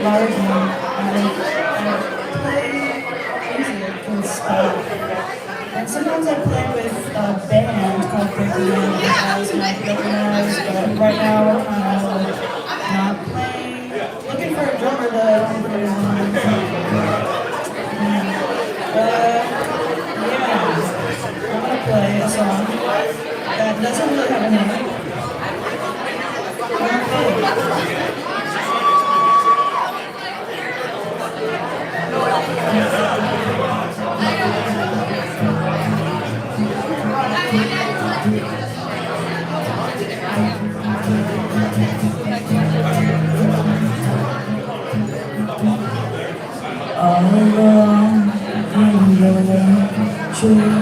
larger. I play music and stuff. And sometimes I play with a band called Breaking as my recognize, but right now we're kind of not playing. Looking for a drummer though. Yeah, I'm gonna play a song that doesn't really have a name. All alone in the tree,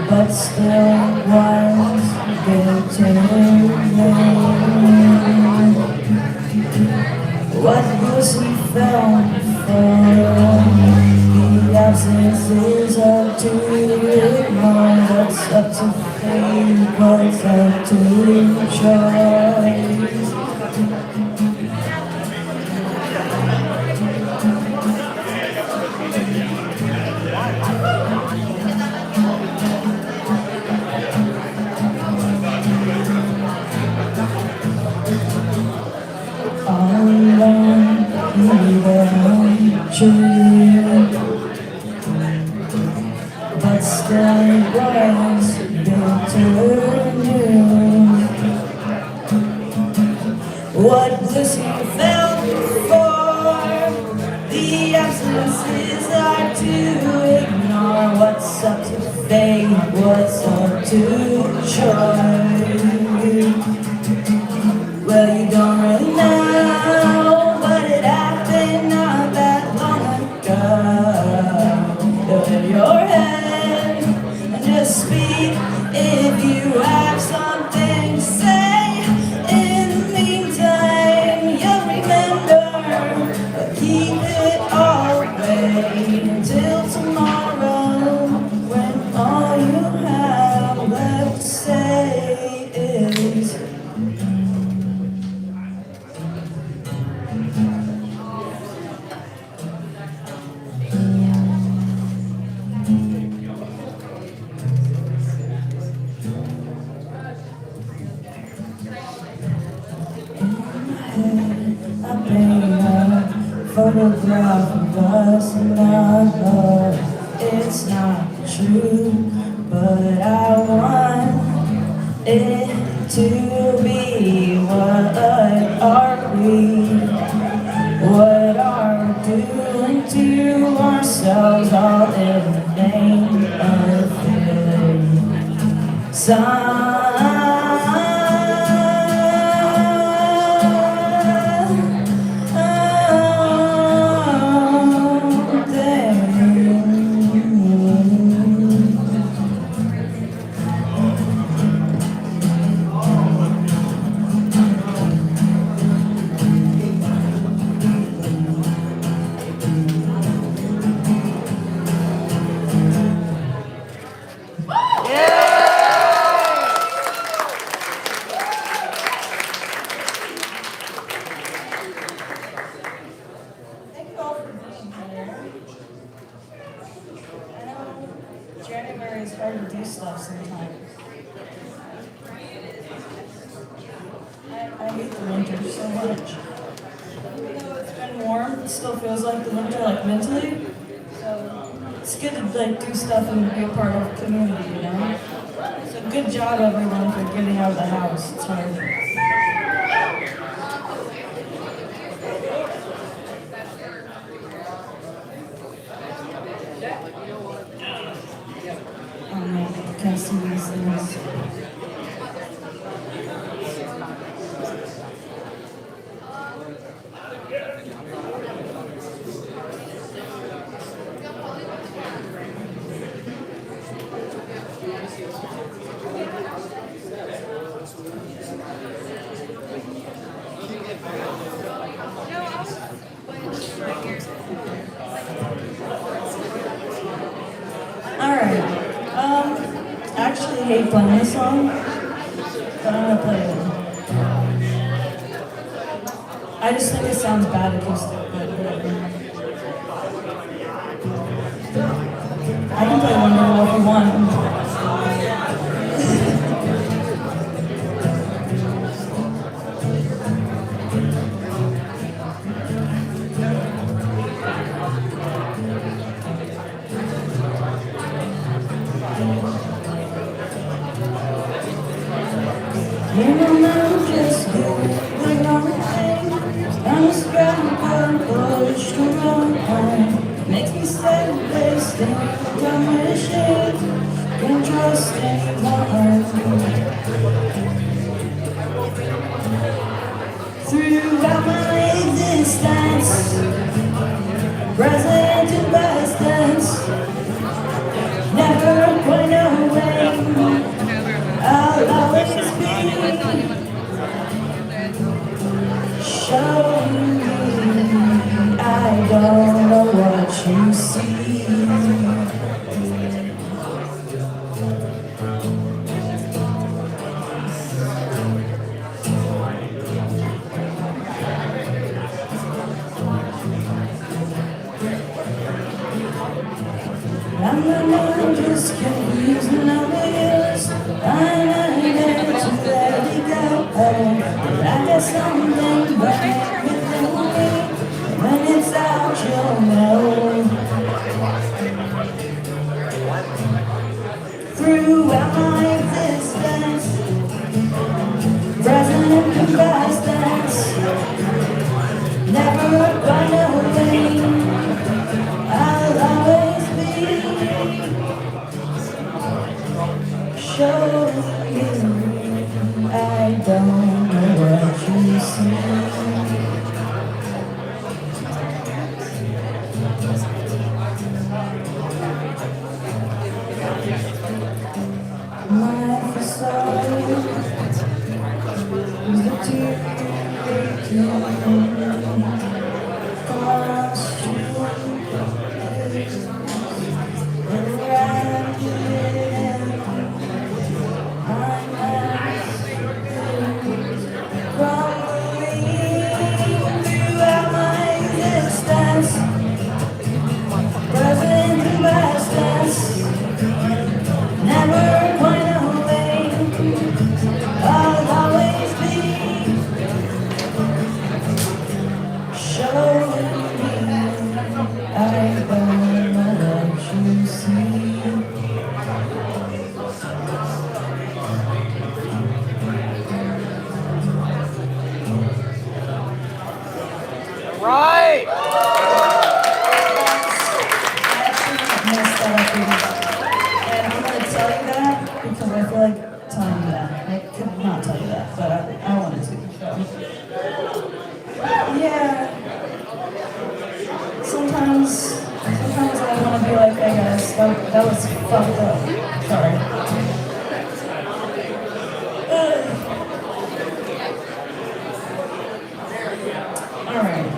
but still was good to me. What Lucy felt for the absence is up to ignore. What's up to fate, what's up to choice. But still was built to you. What Lucy felt for the absences are to ignore. What's up to fate, what's up to choice. Well, you don't really know, but it happened not that long ago. Go in your head and just speak if you have something to say. In the meantime, you'll remember, but keep it all away until tomorrow, when all you have left to say is photograph of us and our love. It's not true, but I want it to be. What are we? What are we doing to ourselves, all in the name of feeling? January is hard to do stuff sometimes. I hate the winter so much. Even though it's been warm, it still feels like the winter, like mentally. So it's good to like do stuff and be a part of the community, you know? So good job everyone for getting out of the house. It's hard. Can't see these things. I actually hate playing this song, but I'm gonna play it. I just think it sounds bad acoustic, but whatever. I can play Wonderwall if you want. You know I'm just doing all the thing. I'm a scrapper, push to run home. Makes me sad, wasting time wishing. Can't trust anyone. Throughout my existence, present and past tense, never going away. I'll always be showing me I don't know what you see. I'm the one just confused and obvious. I'm not here to let it go. But I got something burning within me. When it's out, you'll know. Throughout my existence, present and past tense, never gone away. I'll always be showing you I don't know what you see. My facade is the tear across you. Right! Messed that up, and I'm going to tell you that because I feel like telling you that. I could not tell you that, but I wanted to. So. Yeah. Sometimes I want to be like, hey guys, that was fucked up. Sorry. Alright.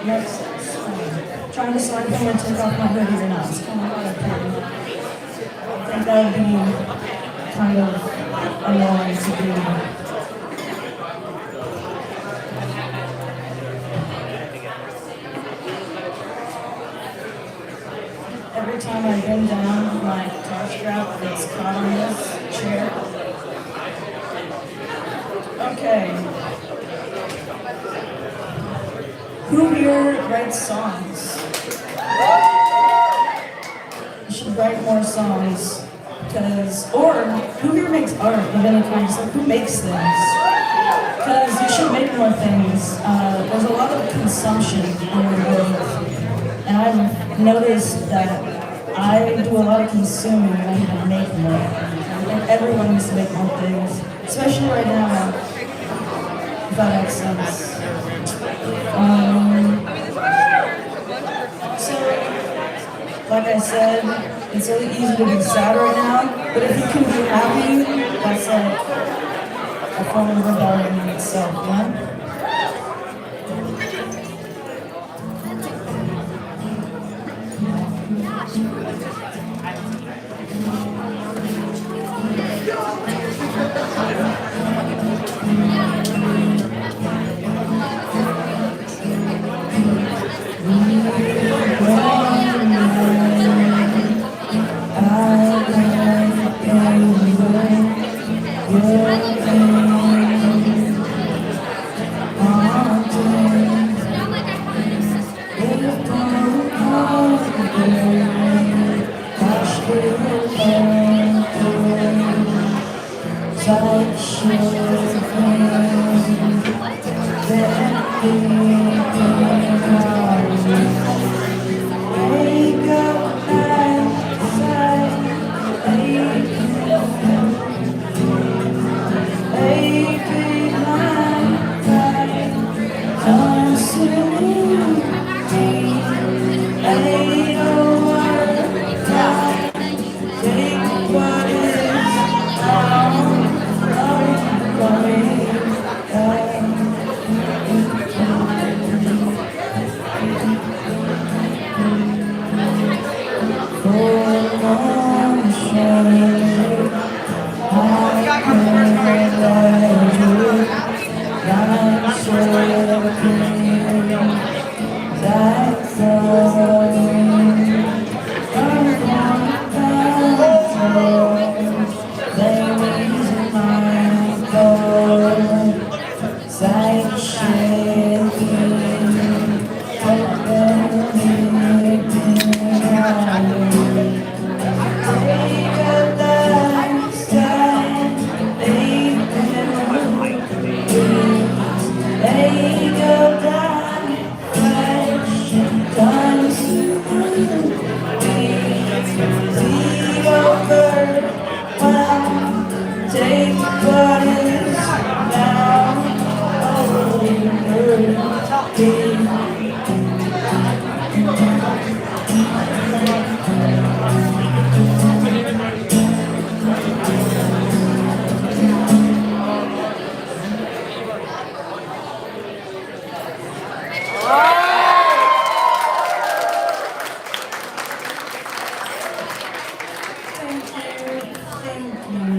Next. Trying to decide if I'm going to take off my hoodie or not. It's kind of hard up here. I think that would be kind of annoying to do. Every time I bend down, my guitar strap gets caught on this chair. Okay. Who here writes songs? You should write more songs. Or who here makes art of any kind? Just like, who makes things? Because you should make more things. There's a lot of consumption in the world. And I've noticed that I do a lot of consuming and I need to make more. And everyone needs to make more things. Especially right now, if that makes sense. So, like I said, it's really easy to be sad right now, but if you can be happy, that's like a form of rebellion in itself, yeah?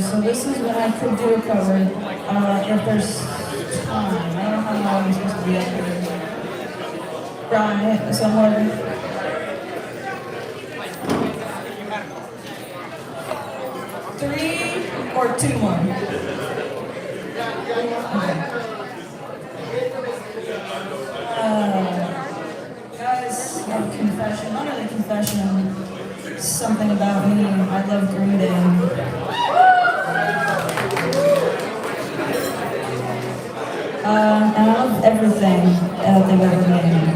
So this is what I could do a cover if there's time. I don't know how long I'm supposed to be up here. Right, somewhere. Three or two more? Guys, I have a confession. Not really a confession. Something about me. I love Green Day. And I love everything they've ever made.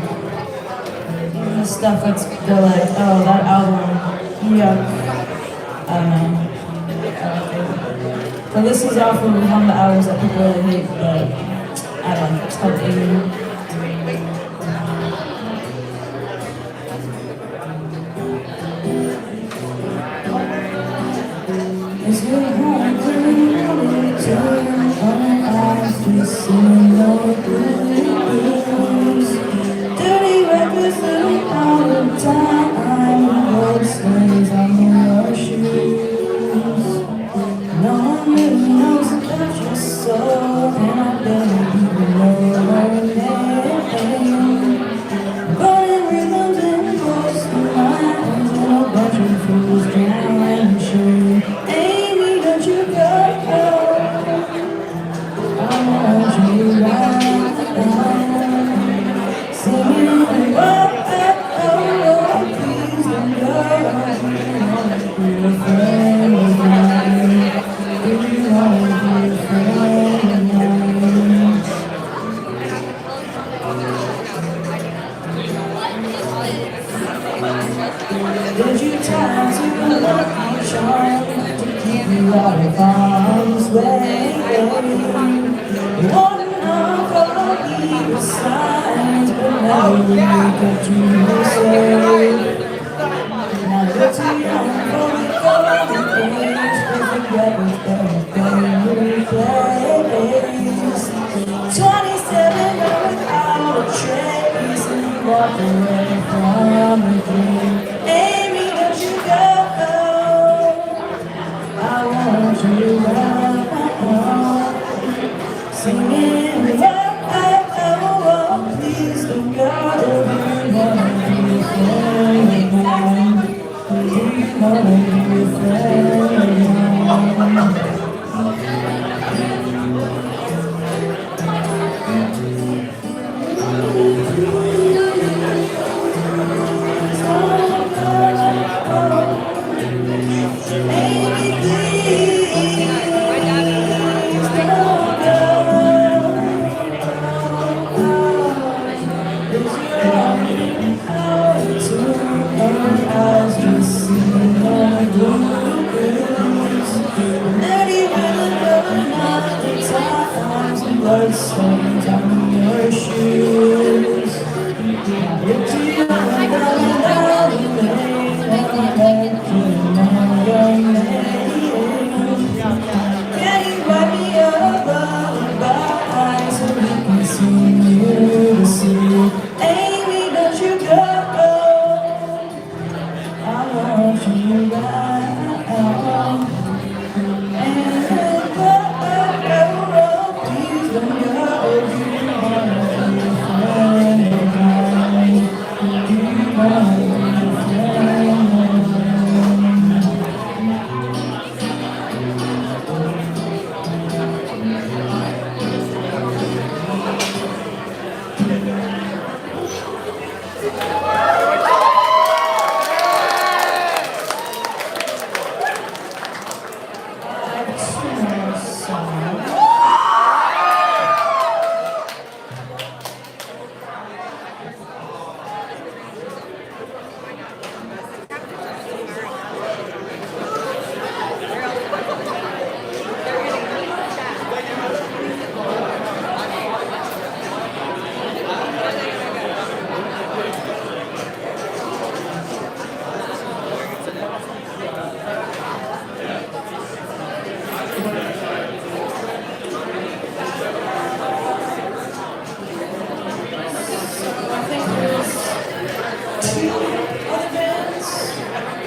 Even the stuff that's, they're like, oh, that album, yuck. I don't know. So this is off of one of the albums that people really hate, but I don't know, it's called 80. Is your heart really turn on eyes to see no blues? Dirty records living out of time, gold slings on your shoes. No one really knows about your soul, and I don't even know your name. Burning rhythms and ghosts of minds, and a bunch of fools trying to show. Amy, don't you go? I want you right now. Singing, please don't go. Be a friend of mine. Do you want to be a friend of mine? Did you try to lucky charm to keep you out of harm's way? One of all evil signs, but never really got you safe. Now you're too young for the golden age, but forget everything replaced. 27 without a trace, and you walked away from the dream. Amy, don't you go? I want you right. Singing, please don't go. You wanna be a friend of mine? You wanna be a friend of mine? stains on your shoes. You're too young, darling, darling, darling, darling, can you write me a lullaby so we can sing you to sleep? Amy, don't you go, I want you back.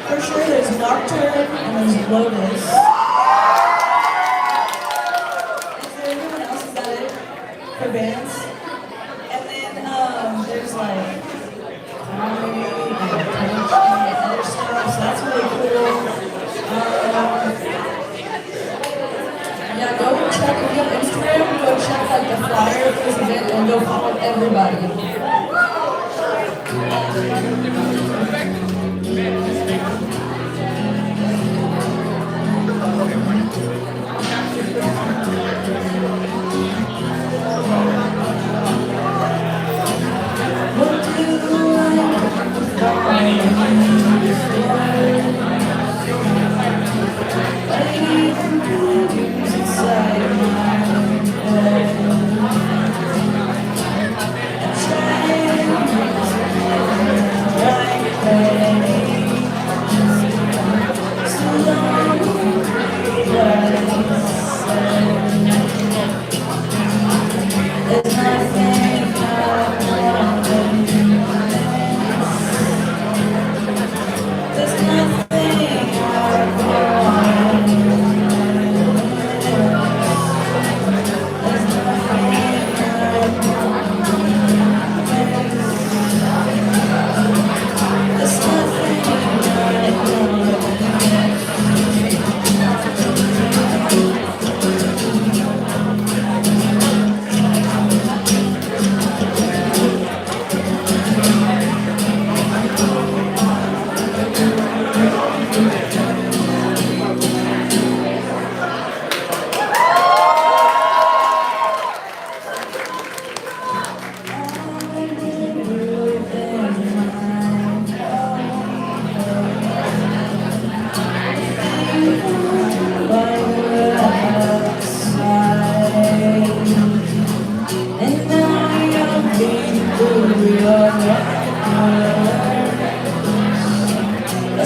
For sure, there's Nocturne and there's Lotus. Is there anyone else? Is that it for bands? And then there's like comedy and poetry and other stuff, so that's really cool. Yeah, go check if you have Instagram. Go check like the flyer for this event and go follow everybody.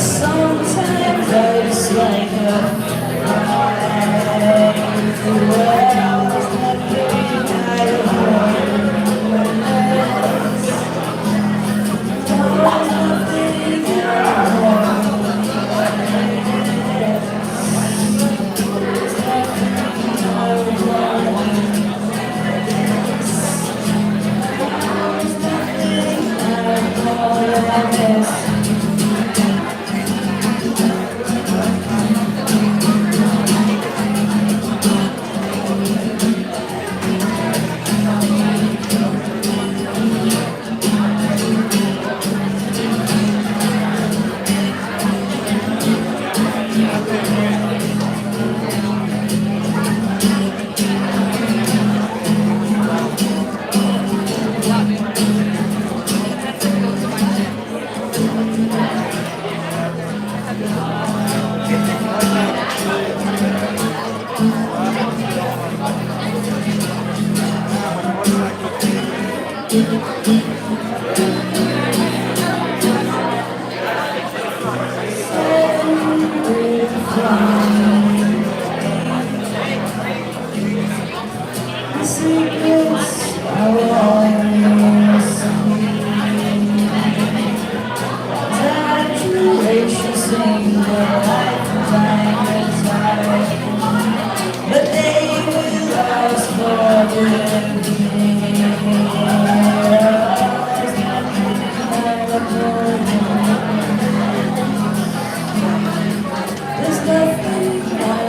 Sometimes I just like The secrets I will always saturation sing the life of my desire, but they will ask for forgiveness. There's nothing I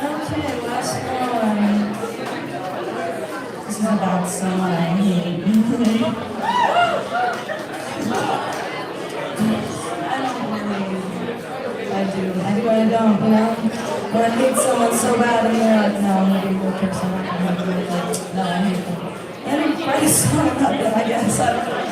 Okay, last one. This is about someone I hate. I do, I don't, you know? When I hate someone so bad and they're like, no, I'm gonna be a good person, I'm not gonna do it, like, no, I hate them. And I'm probably sorry about that, I guess, I don't know.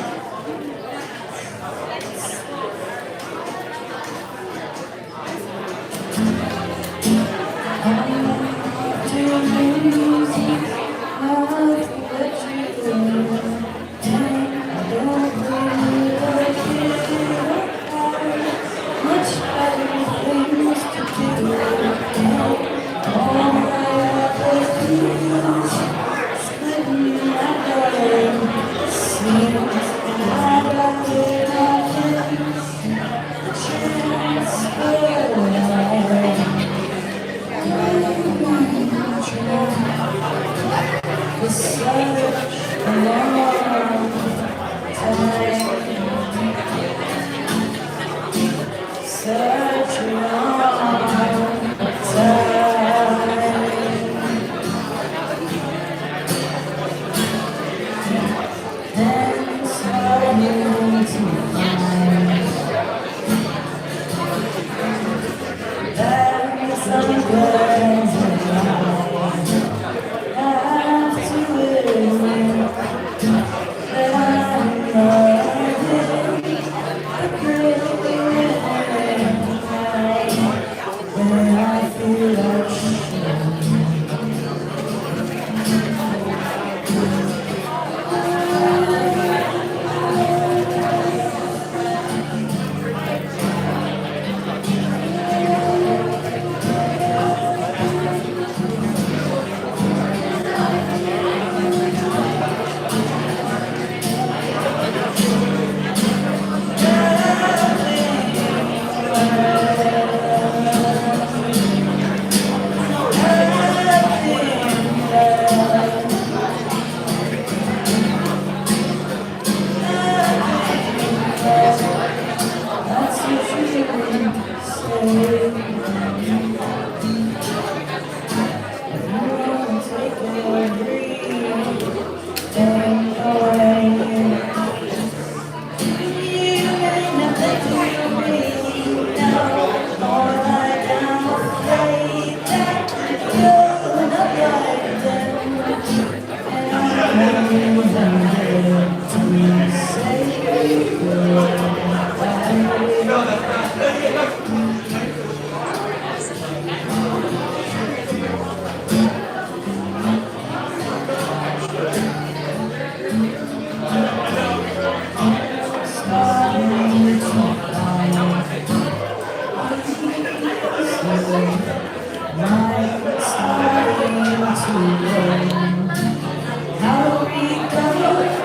How we go.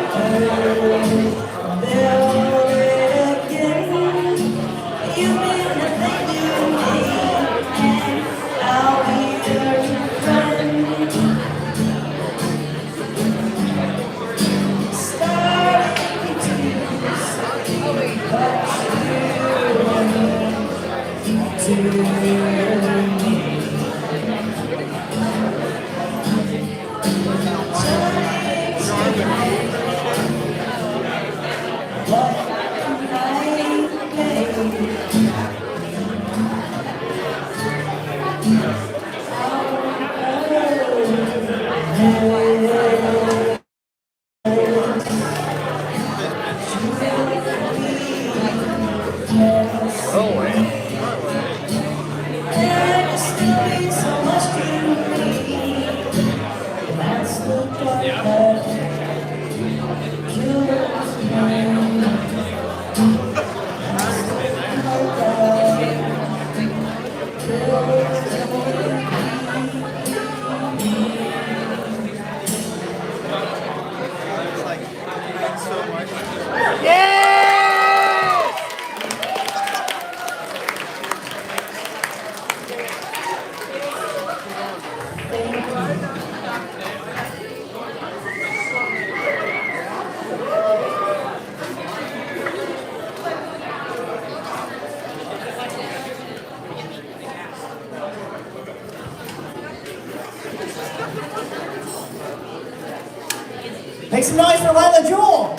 Make some noise for Lila Jewel.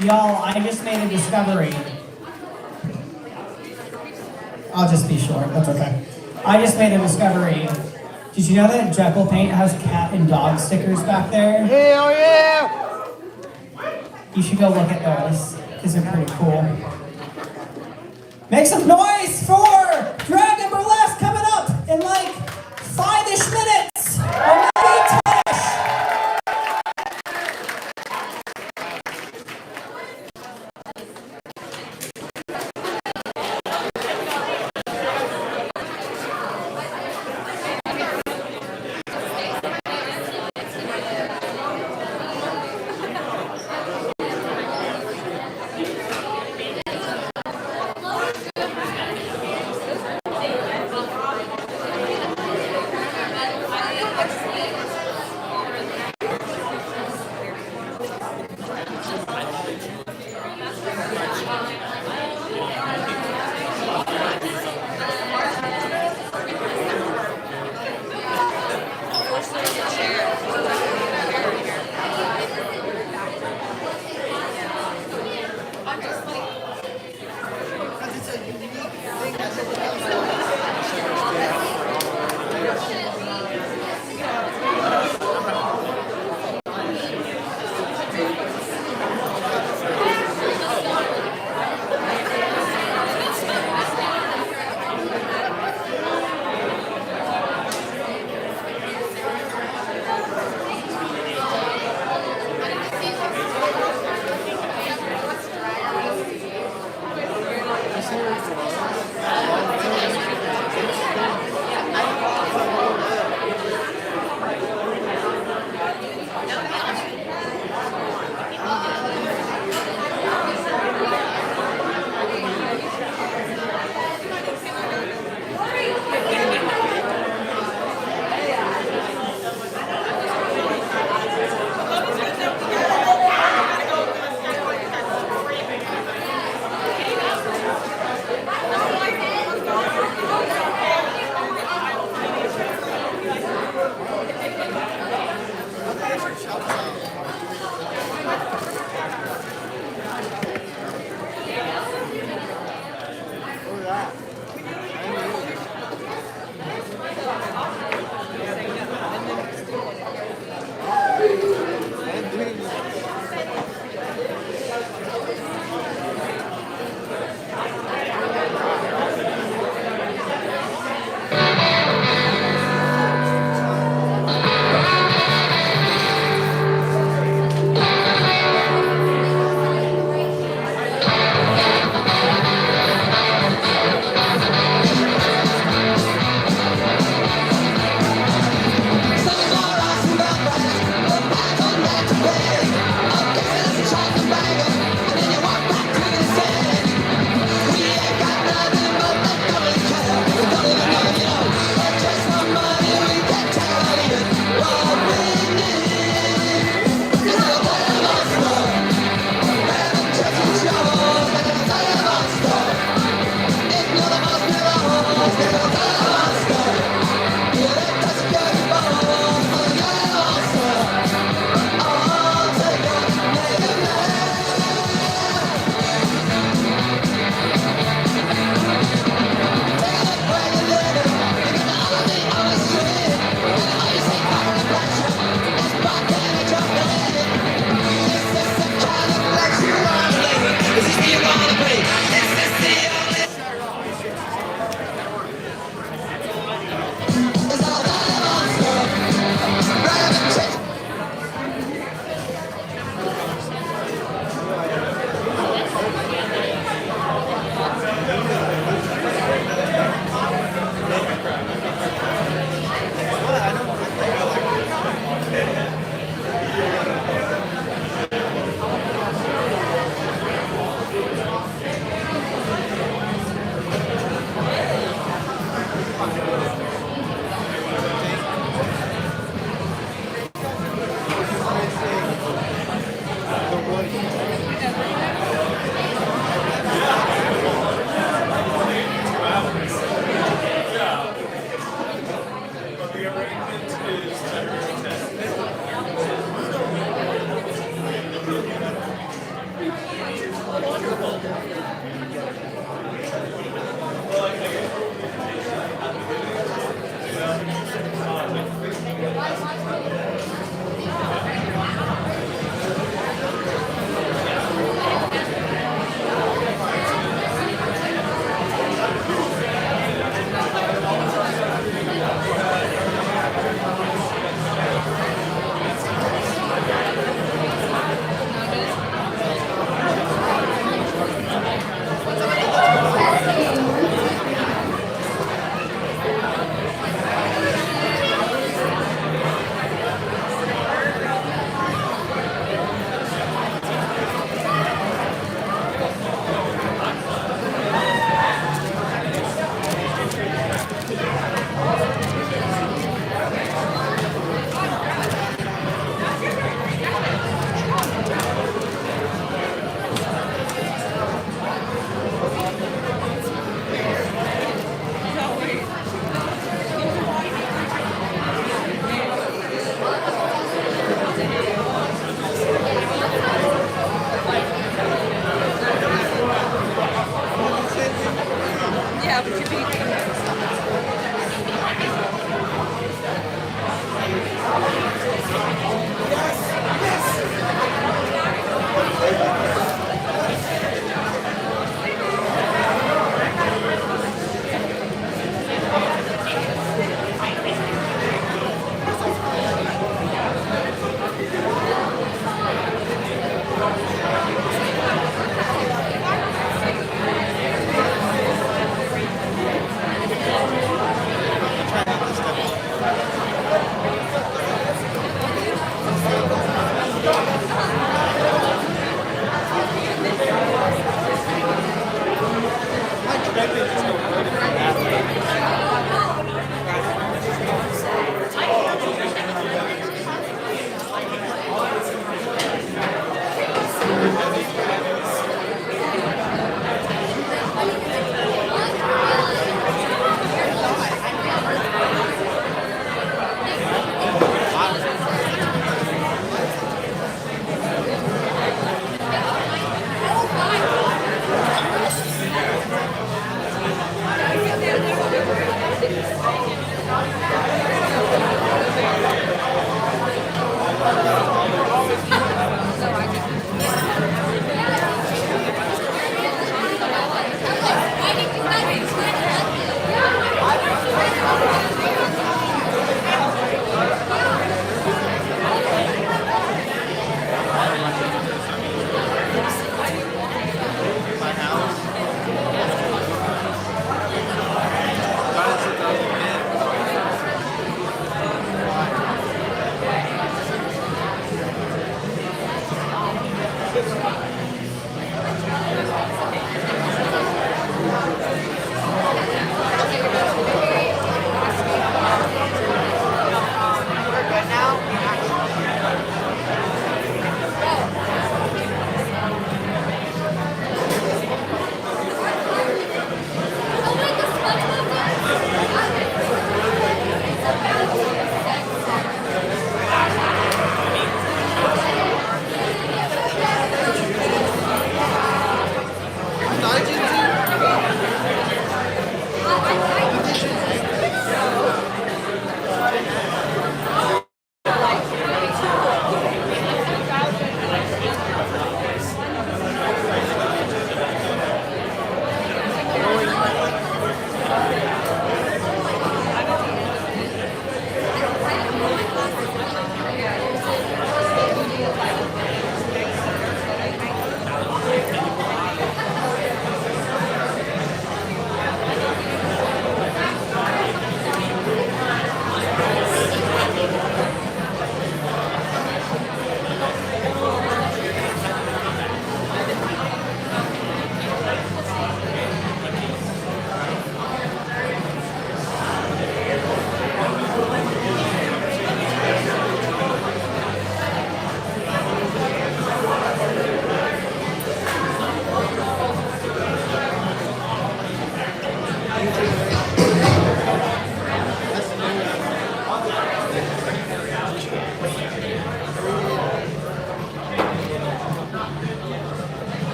Y'all, I just made a discovery. I'll just be short, that's okay. I just made a discovery. Did you know that Jekyll Paint has cat and dog stickers back there? Hell yeah! You should go look at those, because they're pretty cool. Make some noise for Dragon Burlesque coming up in like 5-ish minutes! Or maybe 10-ish!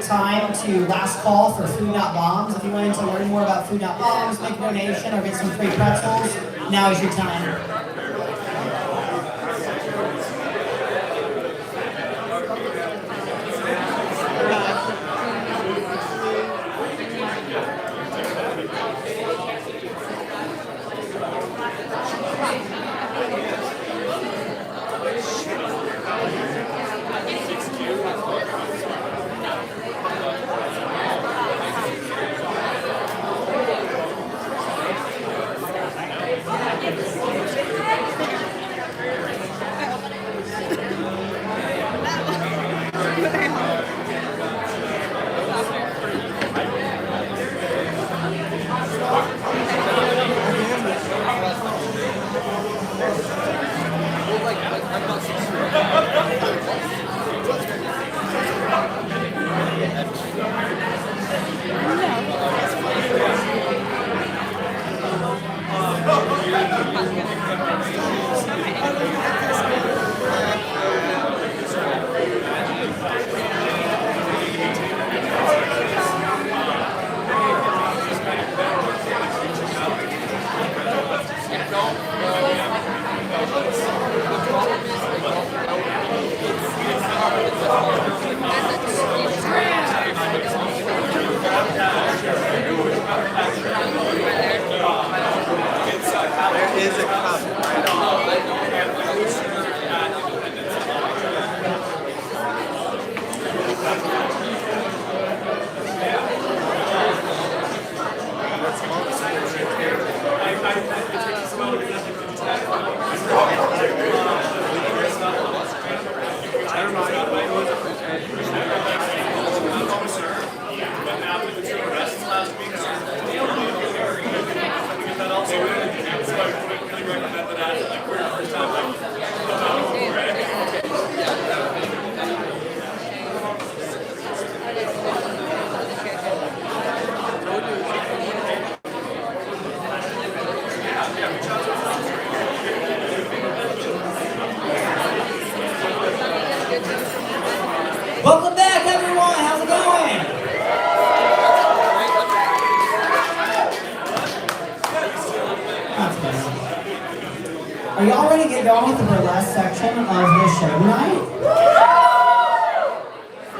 time to last call for Food Not Bombs. If you wanted to learn more about Food Not Bombs, make a donation, or get some free pretzels, now is your time. Welcome back, everyone. How's it going? That's better. Are y'all ready to get going with the burlesque section of the show tonight?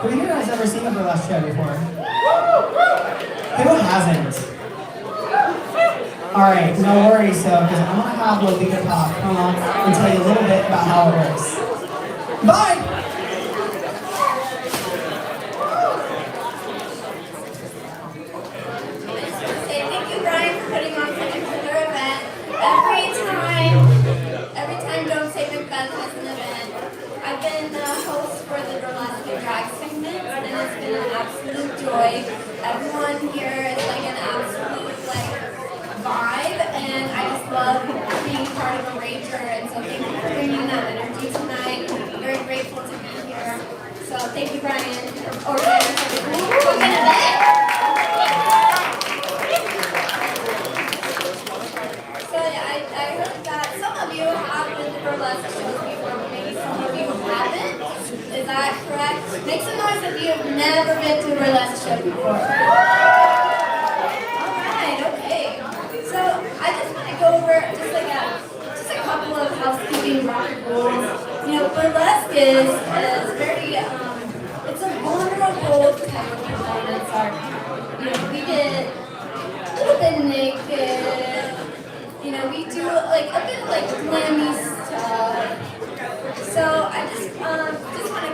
Who here has ever seen a burlesque show before? Who hasn't? Alright, no worries, so, because I'm going to have Lolita Pop come on and tell you a little bit about how it works. Bye! Every time Don't Say MacBeth has an event, I've been the host for the burlesque and drag segment, and it's been an absolute joy. Everyone here is like an absolute vibe, and I just love being part of a rager. And so thank you for bringing that energy tonight. I'm very grateful to be here. So thank you, Brian, for organizing an event. I heard that some of you have been to burlesque shows before, but maybe some of you haven't. Is that correct? Make some noise if you've never been to a burlesque show before. Alright, okay. So I just want to go over just a couple of housekeeping rules. You know, burlesque is very it's a vulnerable type of performance art. You know, we get a little bit naked. You know, we do like a bit like glammy stuff. So I just want to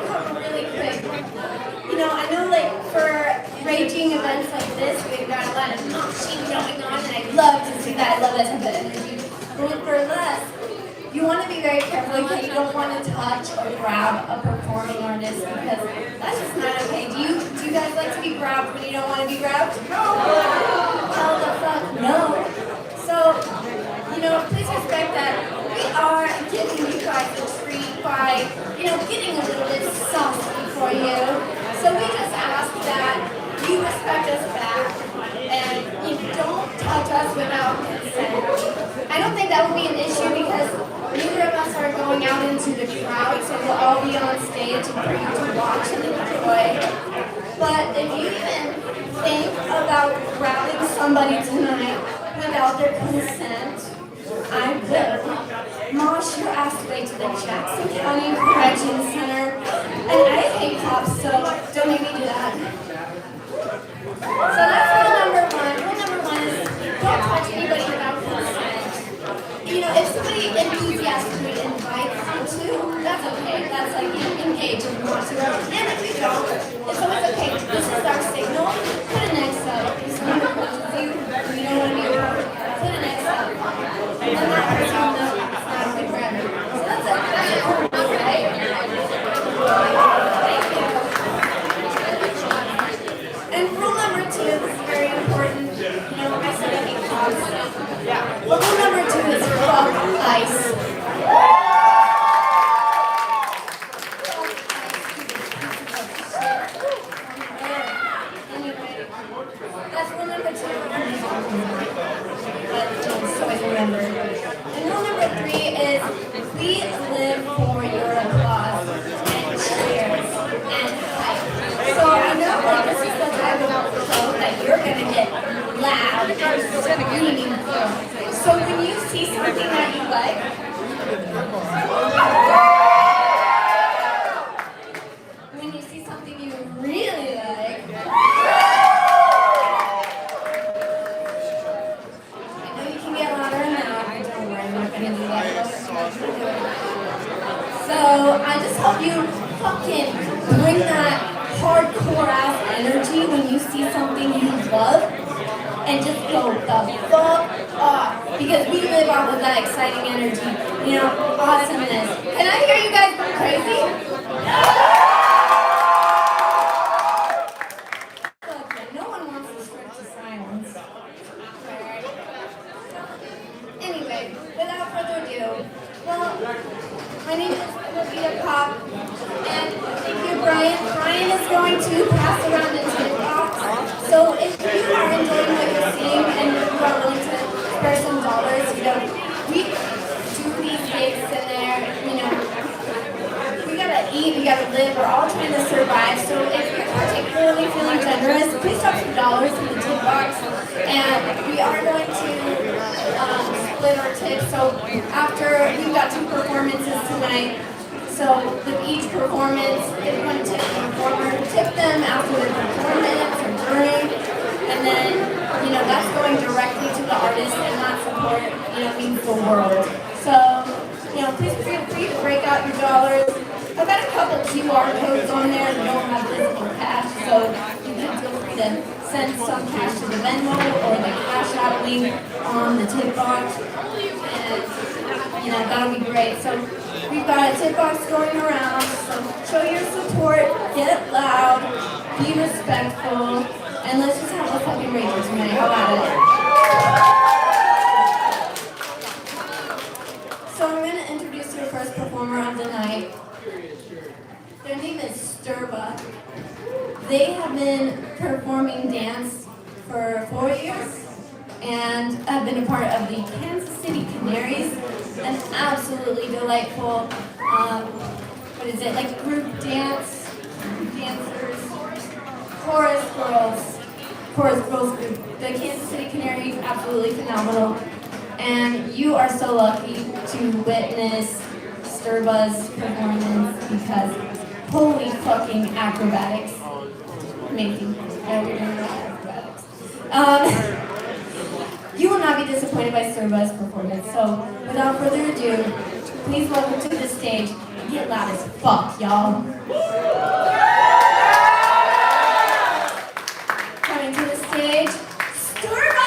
cover really quick. You know, I know like for raging events like this, we've got a lot of moshing going on, and I love to see that. I love that type of energy. But with burlesque, you want to be very careful because you don't want to touch or grab a performing artist because that's just not okay. Do you guys like to be grabbed when you don't want to be grabbed? No. Hell the fuck no. So, you know, please respect that we are giving you guys a treat by, you know, getting a little bit saucy for you. So we just ask that you respect us back and you don't touch us without consent. I don't think that will be an issue because neither of us are going out into the crowd, so we'll all be on stage for you to watch and enjoy. But if you even think about grabbing somebody tonight without their consent, I will mosh your ass away to the Jackson County Correction Center. And I hate cops, so don't make me do that. So that's rule number one. Rule number one is don't touch anybody without consent. You know, if somebody enthusiastically invites you to, that's okay. That's like, you engage if you want to. And if you don't, it's always okay. This is our signal. Put an X up. If someone approaches you, you don't want to be around, put an X up. And then that person will know it's not a good friend. So that's it. That's it. Right? Thank you. And rule number two is very important. You know, I said I hate cops. Well, rule number two is fuck ICE. Anyway, that's rule number two. But just so I can remember. And rule number three is we live for your applause and cheers and hype. So I know like this is the type of show that you're gonna get loud and meaningful. So when you see something that you like, when you see something you really like, I know you can get louder now. Don't worry, I'm not gonna do that. So I just hope you fucking bring that hardcore ass energy when you see something you love and just go the fuck off, because we live off of that exciting energy, you know, awesomeness. Can I hear you guys go crazy? Okay, no one wants to strip to silence. Anyway, without further ado, well, my name is Olivia Pop, and thank you, Brian. Brian is going to pass around the tip box. So if you are enjoying what you're seeing and you are willing to spare some dollars, you know, we do these gigs in there, you know, we gotta eat, we gotta live, we're all trying to survive. So if you're particularly feeling generous, please drop some dollars in the tip box. And we are going to split our tips. So after, we've got 2 performances tonight. So with each performance, if you want to tip the performer, tip them after their performance or during. And then, you know, that's going directly to the artist, and that support, you know, means the world. So, you know, please feel free to break out your dollars. I've got a couple QR codes on there that don't have physical cash, so you can feel free to send some cash to the Venmo or the Cash App link on the tip box. And, you know, that'll be great. So we've got a tip box going around, so show your support, get loud, be respectful, and let's just have a fucking rager tonight. How about it? So I'm going to introduce your first performer of the night. Their name is Sk8bar. They have been performing dance for 4 years and have been a part of the Kansas City Canaries, an absolutely delightful, like group dancers, chorus girls group. The Kansas City Canaries, absolutely phenomenal. And you are so lucky to witness Sk8bar's performance because holy fucking acrobatics. Amazing. Yeah, we're doing a lot of acrobatics. You will not be disappointed by Sk8bar's performance. So, without further ado, please welcome to the stage. Get loud as fuck, y'all. Coming to the stage, Sk8bar!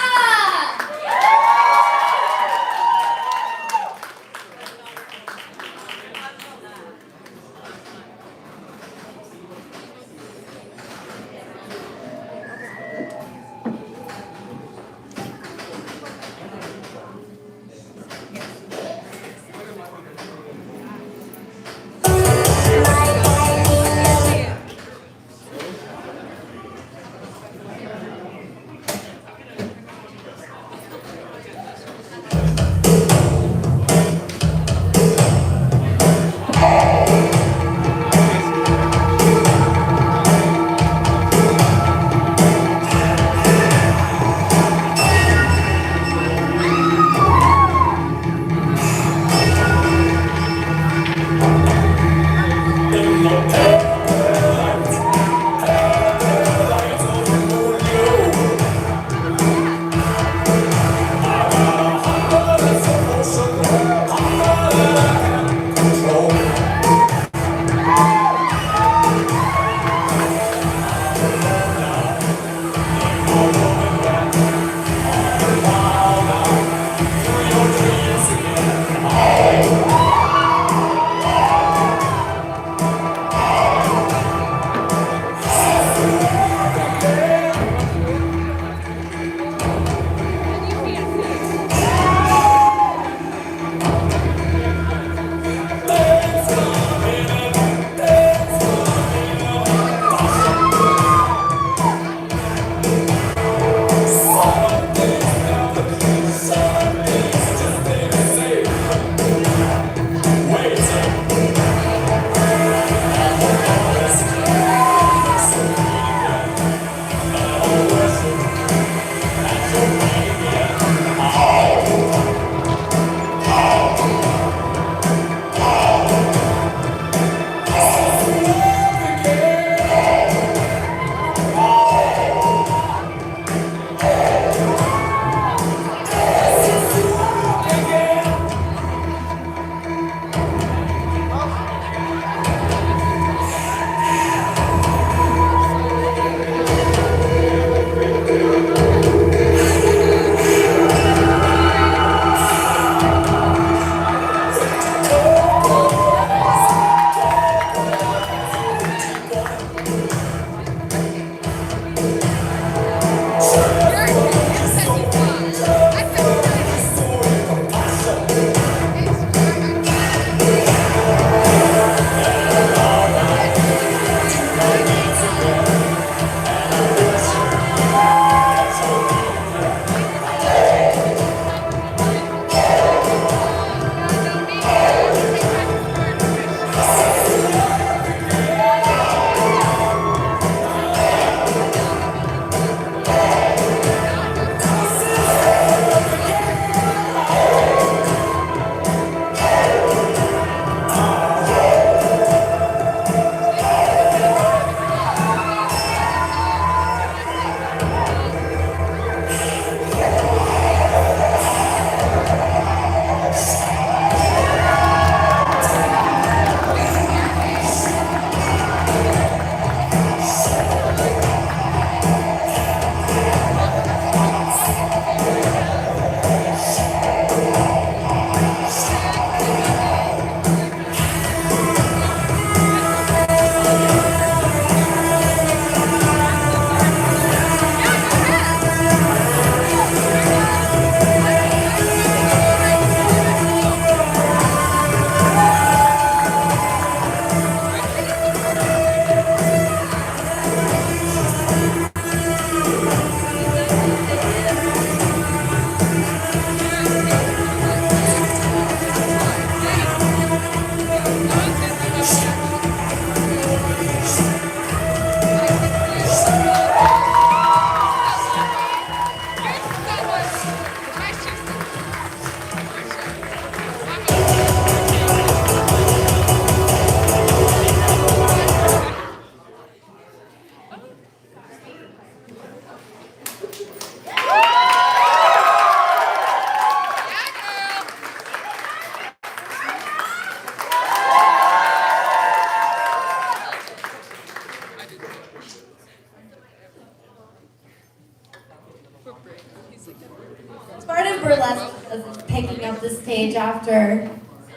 Part of burlesque is picking up the stage after,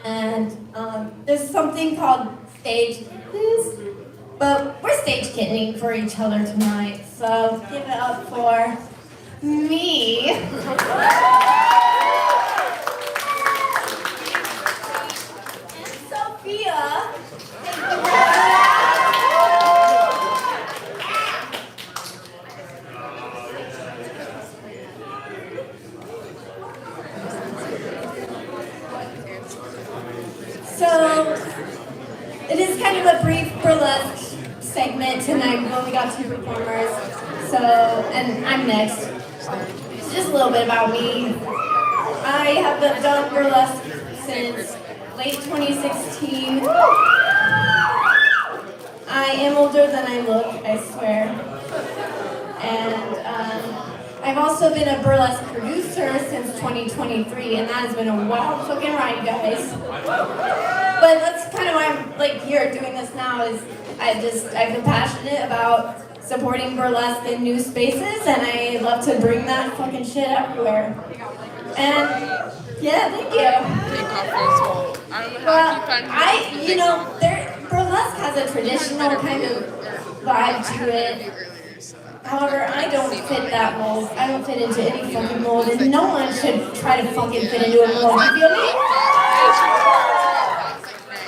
and there's something called stage blues, but we're stage kidding for each other tonight, so give it up for me. And Sophia. So, it is kind of a brief burlesque segment tonight. We've only got 2 performers, so, and I'm next. It's just a little bit about me. I have done burlesque since late 2016. I am older than I look, I swear. And I've also been a burlesque producer since 2023, and that has been a wild fucking ride, guys. But that's kind of why I'm like here doing this now. Is I've been passionate about supporting burlesque in new spaces, and I love to bring that fucking shit everywhere. And yeah, thank you. Well, burlesque has a traditional kind of vibe to it. However, I don't fit that mold. I don't fit into any fucking mold, and no one should try to fucking fit into a mold. You feel me?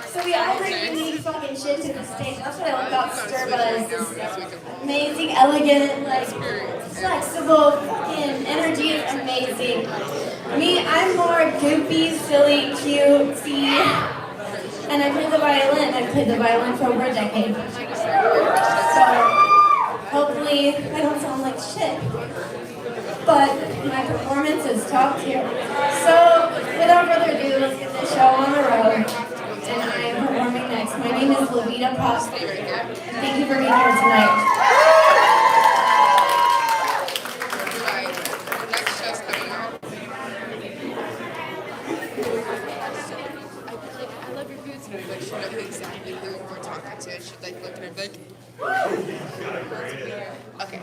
So we all bring unique fucking shit to the stage. That's what I love about Sk8bar is this amazing, elegant, like flexible fucking energy is amazing. Me, I'm more goofy, silly, cutesy, and I play the violin. I've played the violin for over a decade. So hopefully I don't sound like shit, but my performance is top tier. So without further ado, let's get this show on the road. And I am performing next. My name is Sk8bar KC. Thank you for being here tonight. Exactly who we're talking to. She'd like look at her like, okay.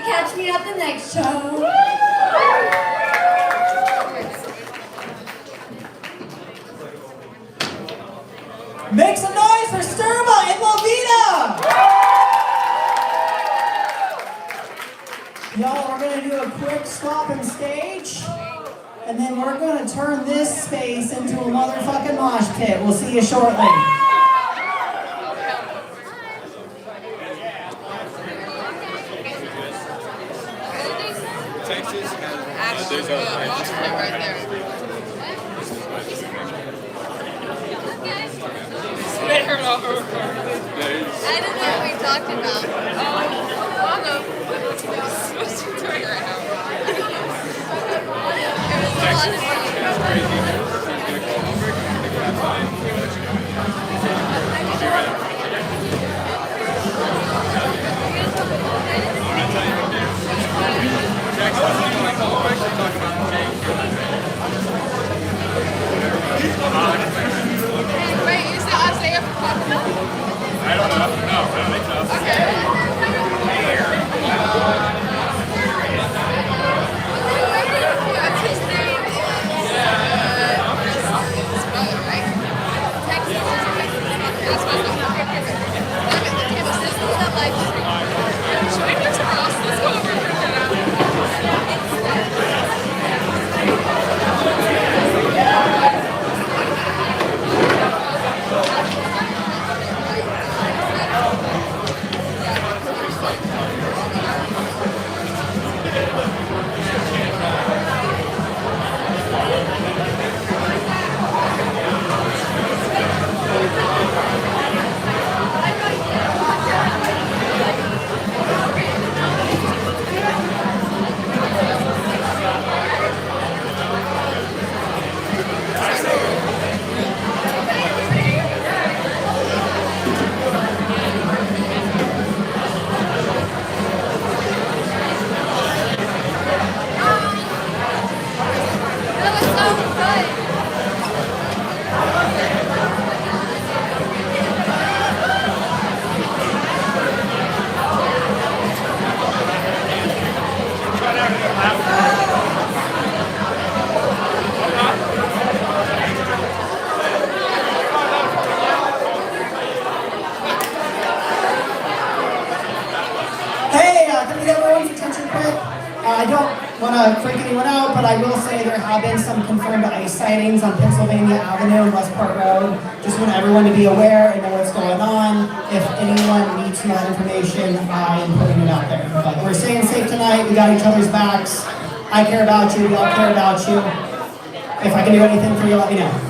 Catch me at the next show. Make some noise for Sk8bar and Lovita! Y'all, we're gonna do a quick stop and stage, and then we're gonna turn this space into a motherfucking mosh pit. We'll see you shortly. Actually, mosh pit right there. Spit her over. I don't know what we talked about. Oh, no. What's she doing right now? It was a lot of Wait, is that Isaiah from Buffalo? I don't know. No, I don't think so. Okay. What's his name? His brother, right? Texas. That's my brother. This is the live stream. Should we go to Ross? Let's go over and print it out. I don't want to freak anyone out, but I will say there have been some confirmed ice sightings on Pennsylvania Avenue and Westport Road. Just want everyone to be aware and know what's going on. If anyone needs more information, I am putting it out there. But we're staying safe tonight. We got each other's backs. I care about you. We all care about you. If I can do anything for you, let me know.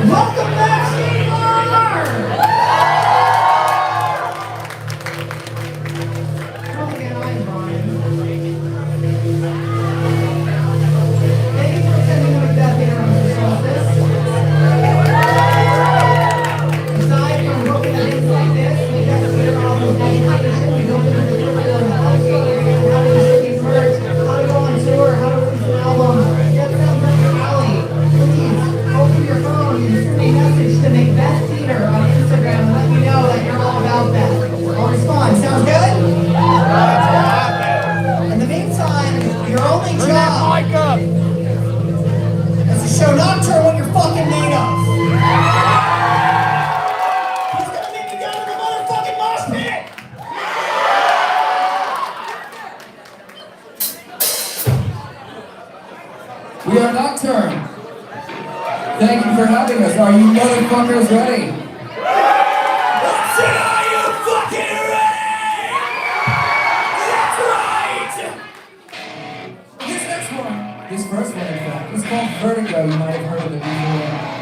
Welcome back, Sk8bar! Okay, I'm Brian. Thank you for attending the MacBeth Theater Winter Solstice. Aside from booking events like this, MacBeth Theater offers education. We go through the curriculum, how to skate, how to distribute merch, how to go on tour, how to release an album. Get sounds up your alley. Please, open your phone and send me a message to MacBeth Theater on Instagram and let me know that you're all about that. I'll respond. Sounds good? In the meantime, your only job is to show Nocturne what you're fucking made of. He's gonna meet me down in the motherfucking mosh pit! We are Nocturne. Thank you for having us. Are you motherfuckers ready? Say, are you fucking ready? That's right! This next one, this first one in fact, is called Vertigo. You might have heard of it before.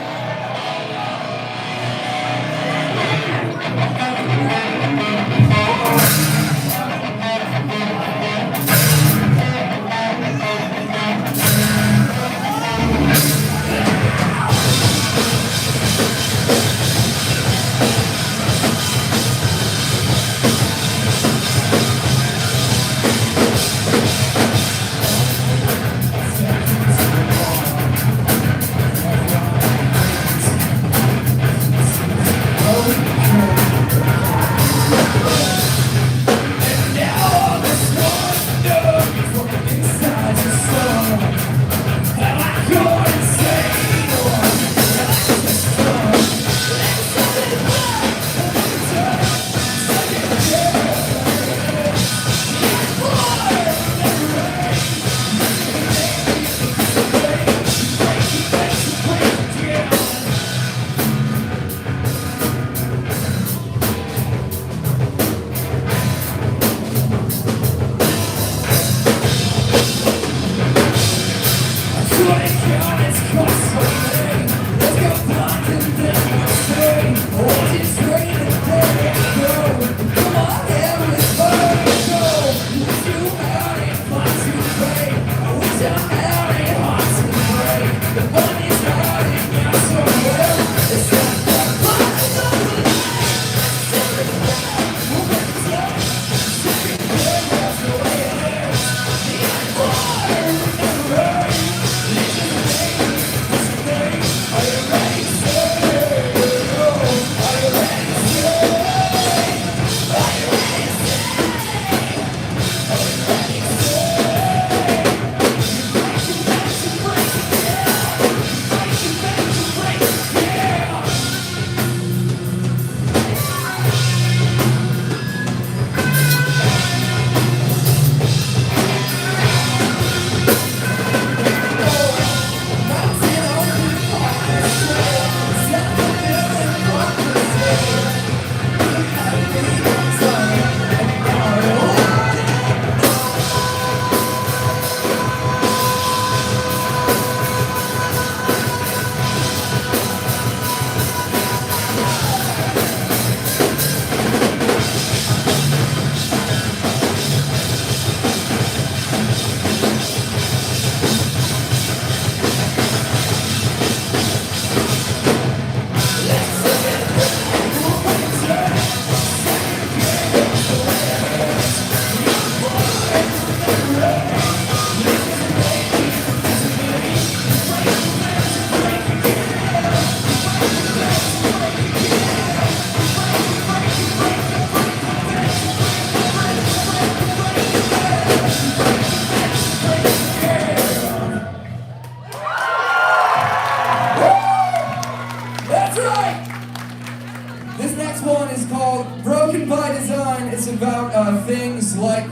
That's right! This next one is called Broken by Design. It's about things like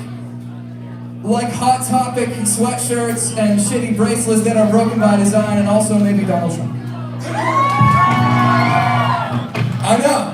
Hot Topic sweatshirts and shitty bracelets that are broken by design, and also maybe Donald Trump. I know.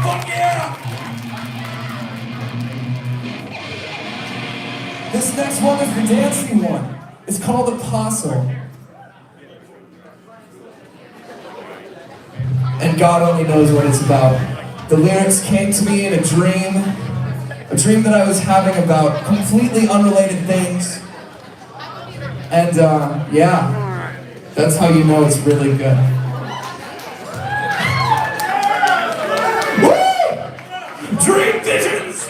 Fuck yeah! This next one is the dancing one. It's called Apostle. And God only knows what it's about. The lyrics came to me in a dream that I was having about completely unrelated things. And yeah, that's how you know it's really good. Woo! Dream visions!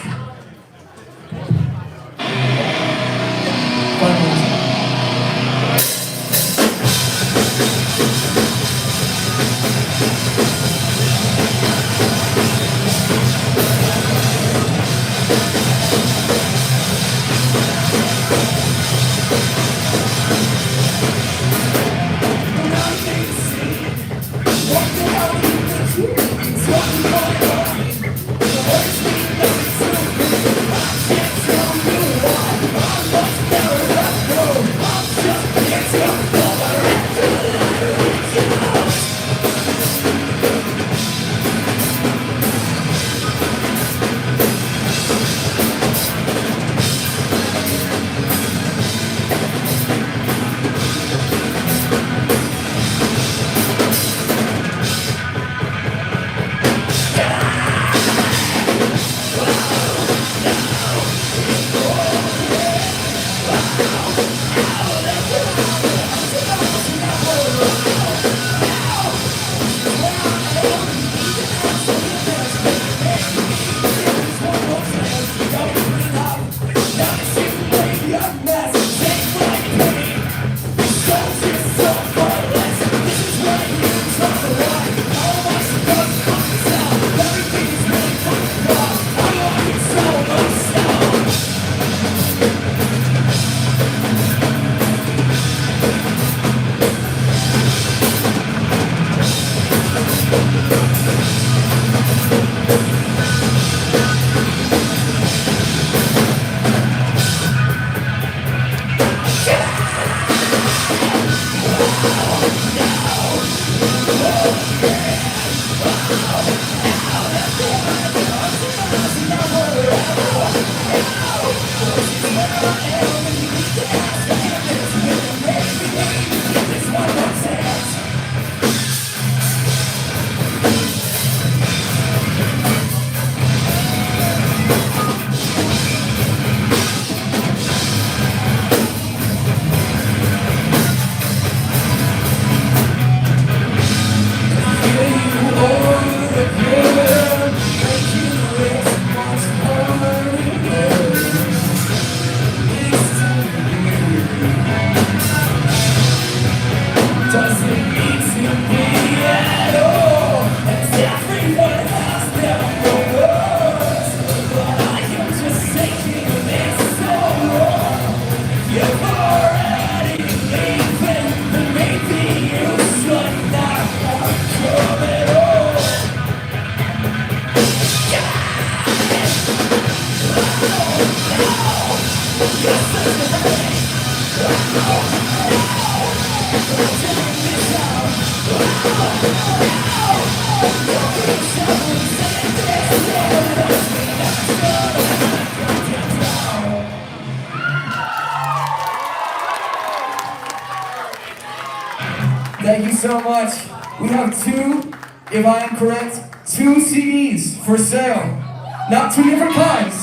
Thank you so much. We have two, if I am correct, two CDs for sale. Not two different kinds,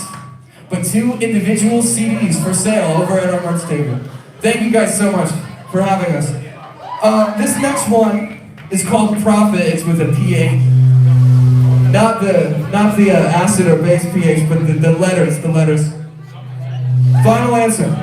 but two individual CDs for sale over at our merch table. Thank you guys so much for having us. This next one is called Prophet. It's with a PH. Not the acid or base pH, but the letters. Final answer.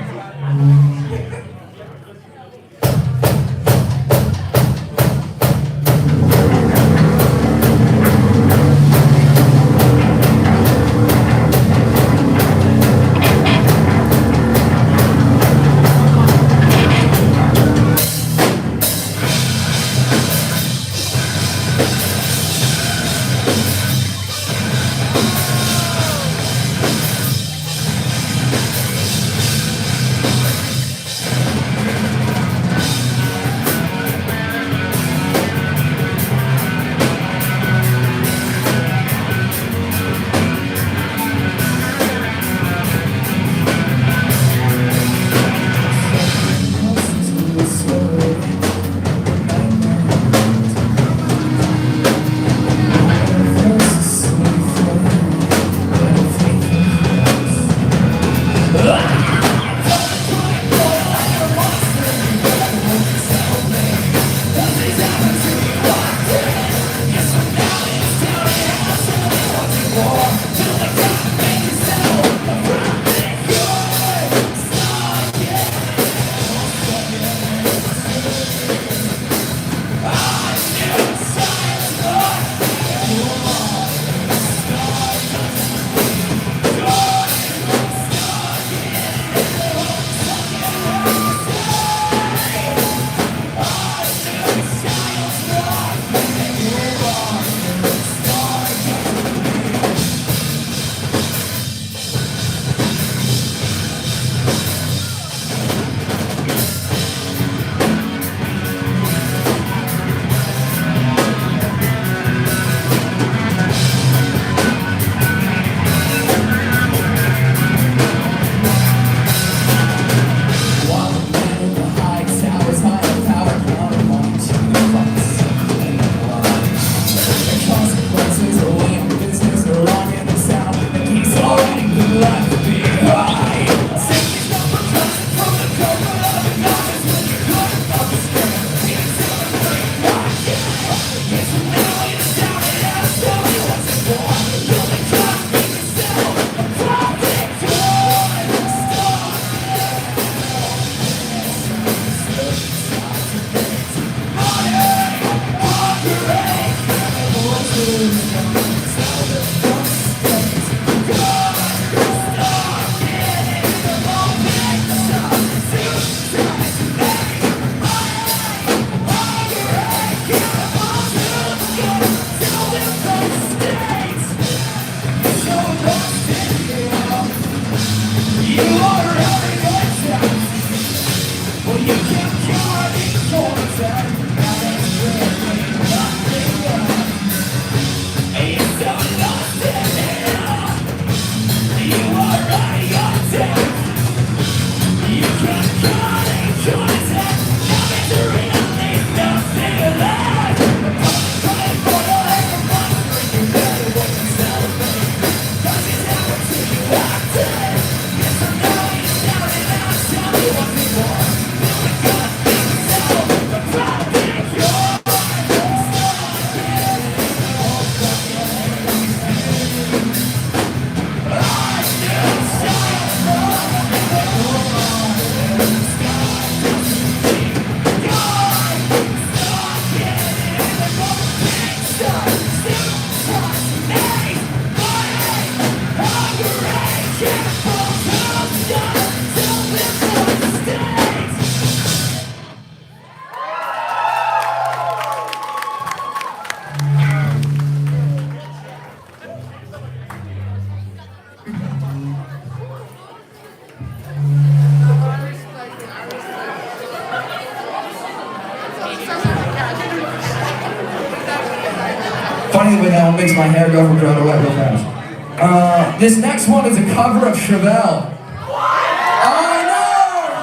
Funny the way that one makes my hair go from dry to wet real fast. This next one is a cover of Chevelle. I know!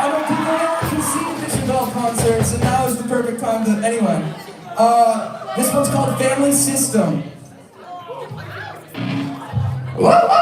I don't think anyone can see the Chevelle concerts, and now is the perfect time to. Anyway. This one's called Family System. Whoa, whoa.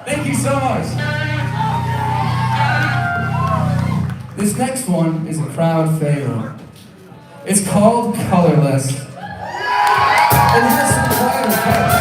Thank you so much. This next one is a crowd favorite. It's called Colorless. And here's some crowd effects.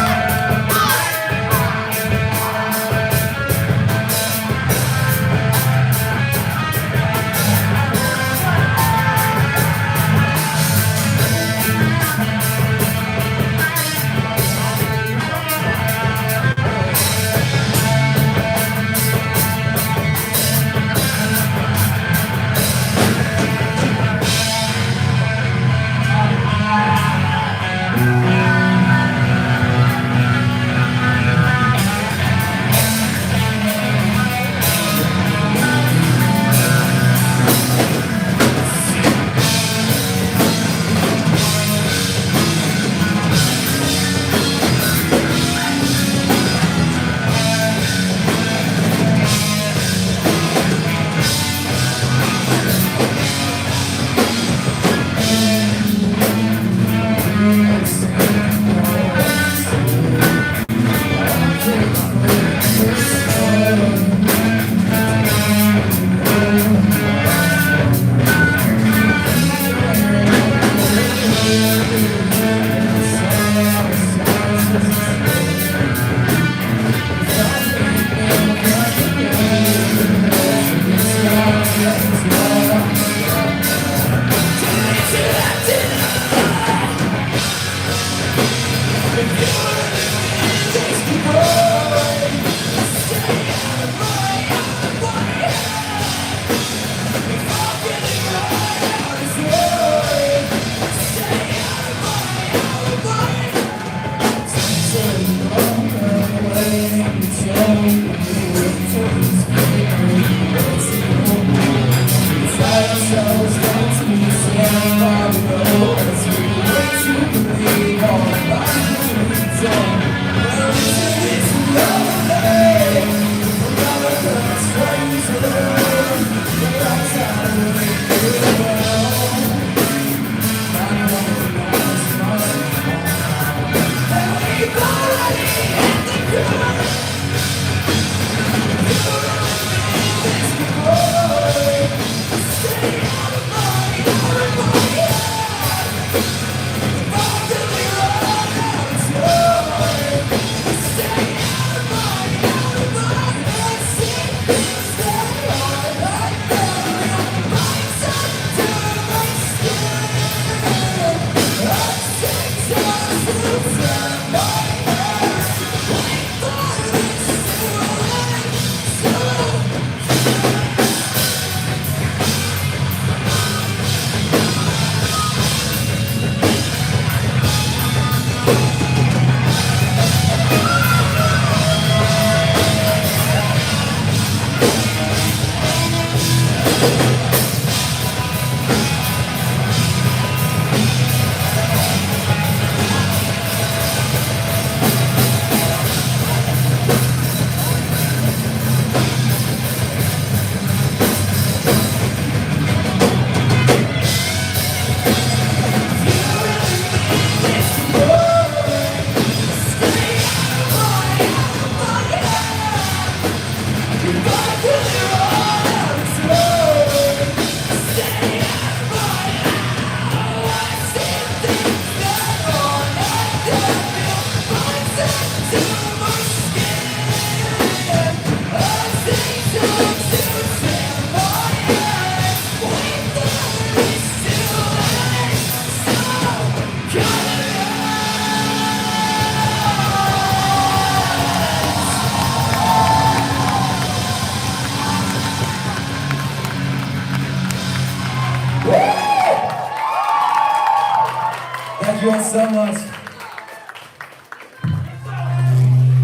Thank you all so much.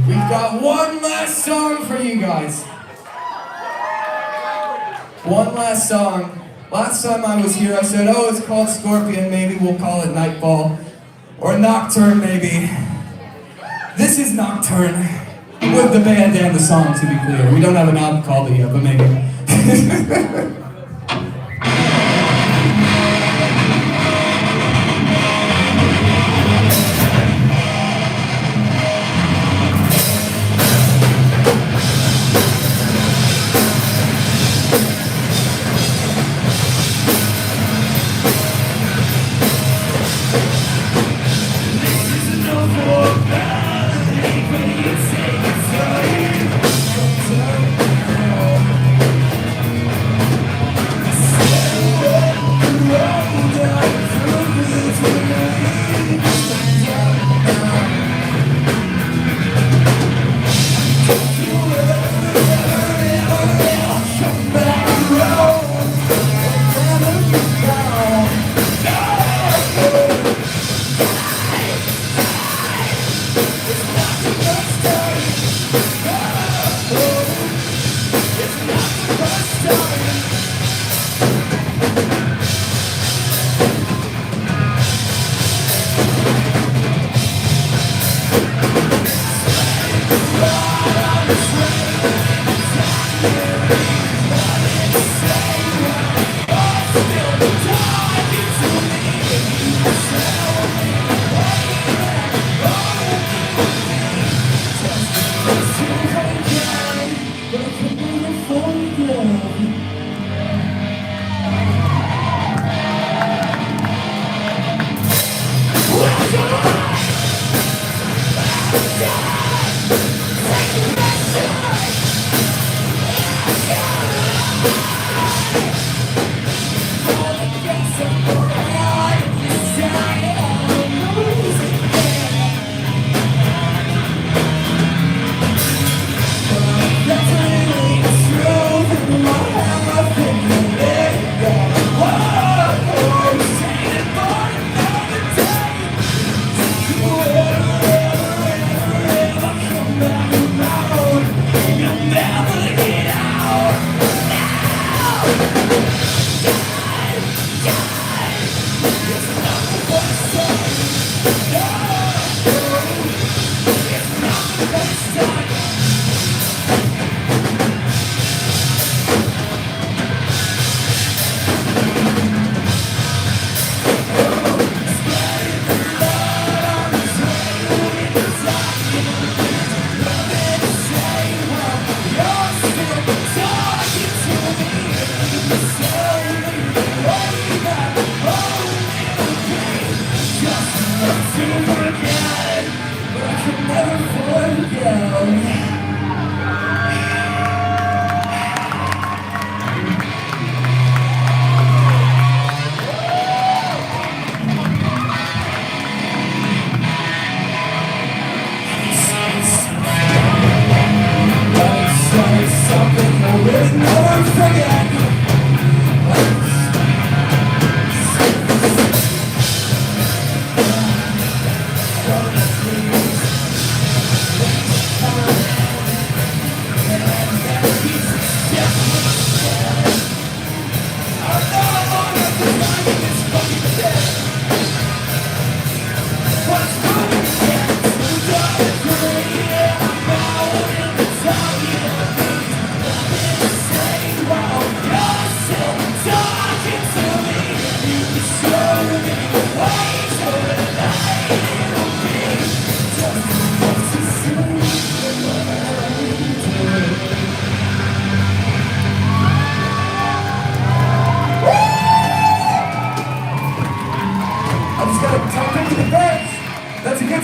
We've got one last song for you guys. One last song. Last time I was here, I said, oh, it's called Scorpion. Maybe we'll call it Nightfall. Or Nocturne, maybe. This is Nocturne. With the band and the song, to be clear. We don't have an album called it yet, but maybe.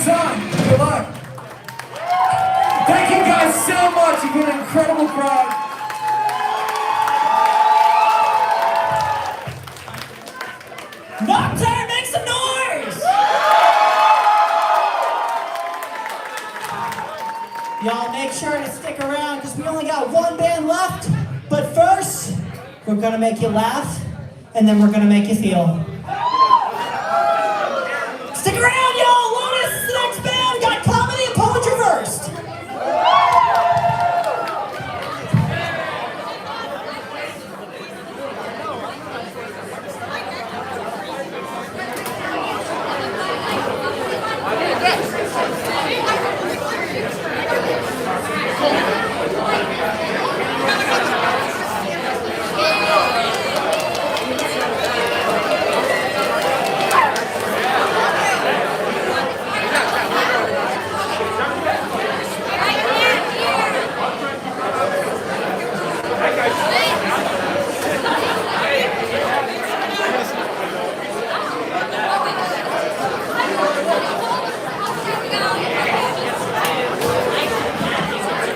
good time. Good luck. Thank you guys so much. You've been an incredible crowd. Nocturne, make some noise! Y'all make sure to stick around because we only got one band left. But first, we're gonna make you laugh, and then we're gonna make you feel. Stick around, y'all! Lotus is the next band. Got comedy and poetry first.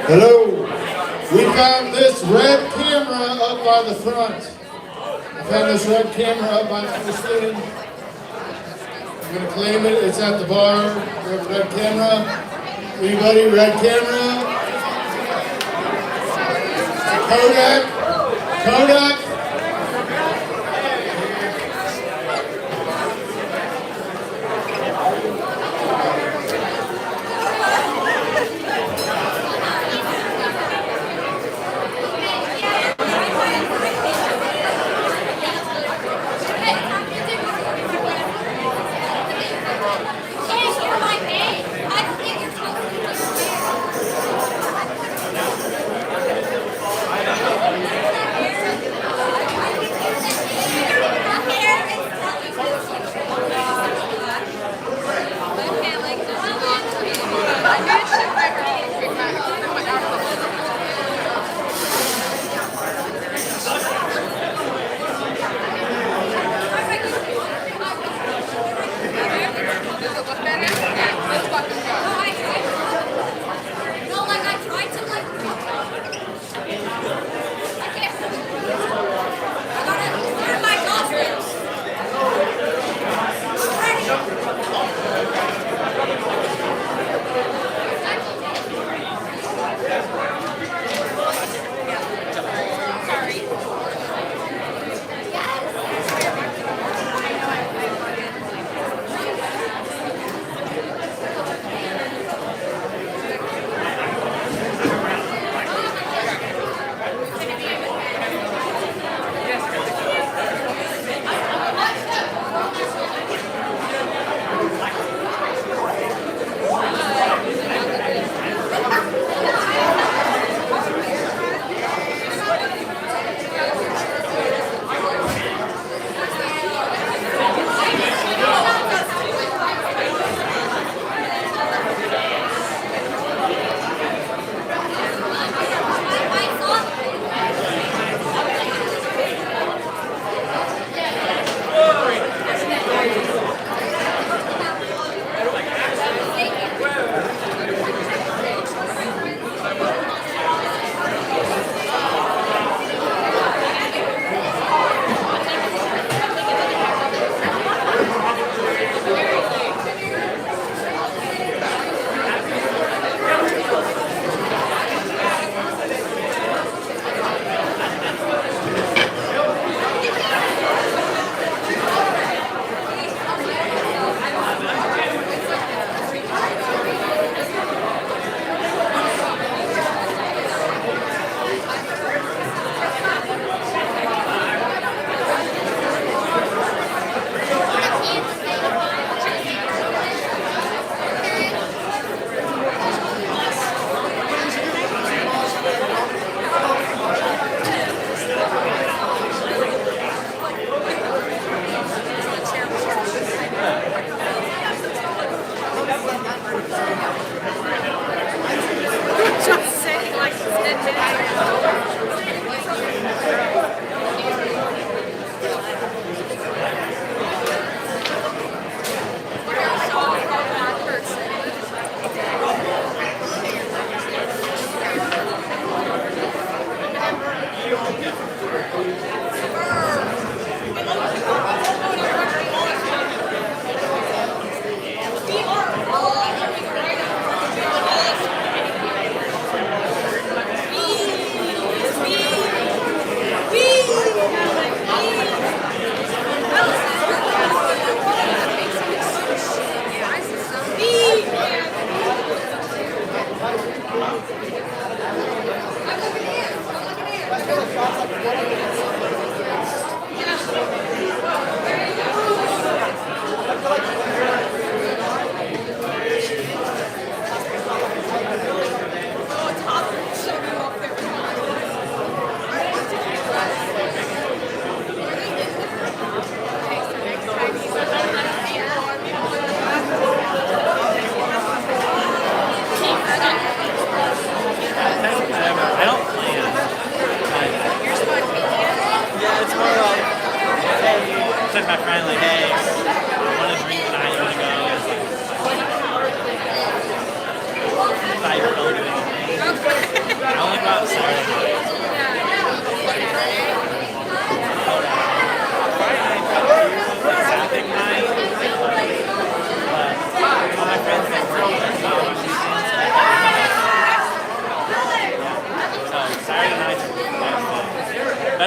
Hello. We've got this red camera up by the front. I found this red camera up by the stand. I'm going to claim it. It's at the bar. We have a red camera. Anybody? Red camera? Kodak? Kodak?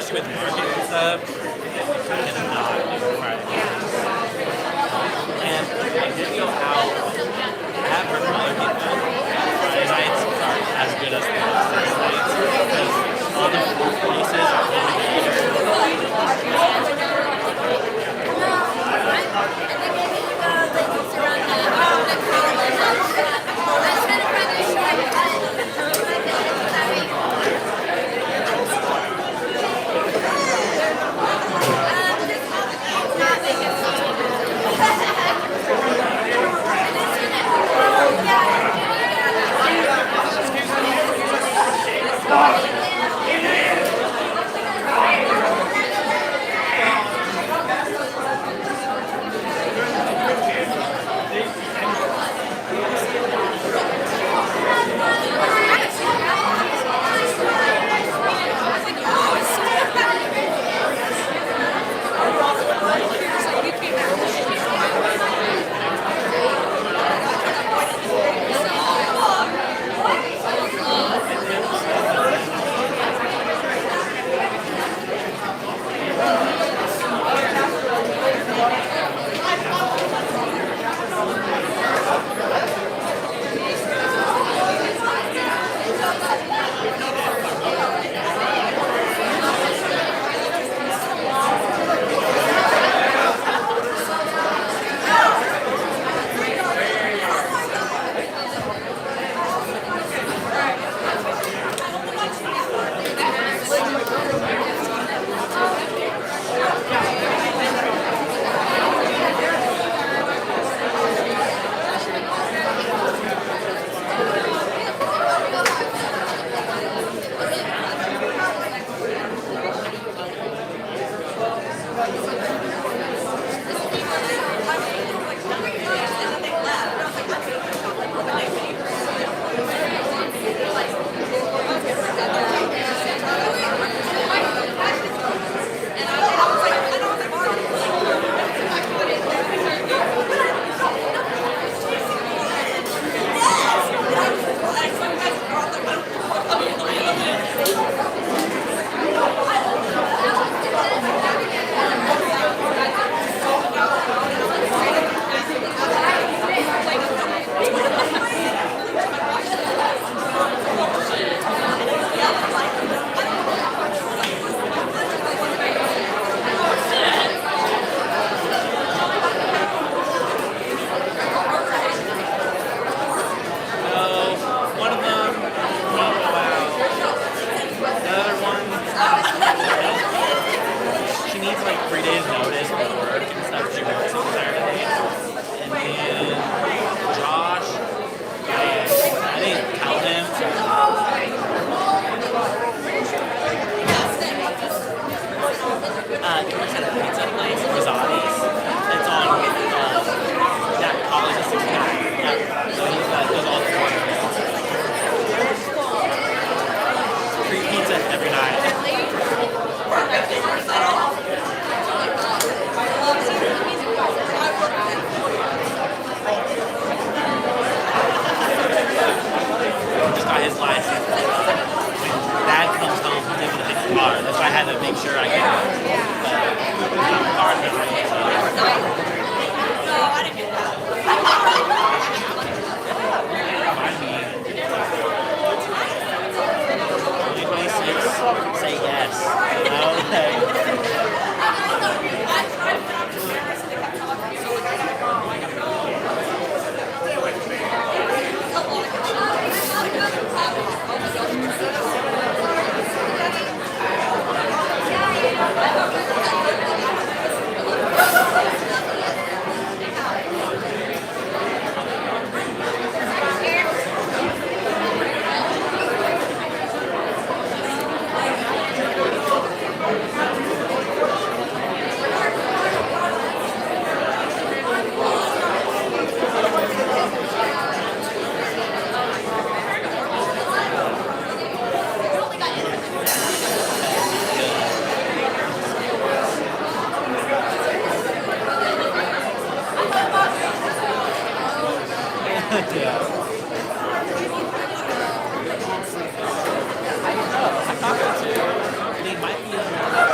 especially with marketing and stuff, I cannot do Friday. And I did go out. I have heard from other people Friday nights aren't as good as Thursday nights because all the places are in the theater. They might be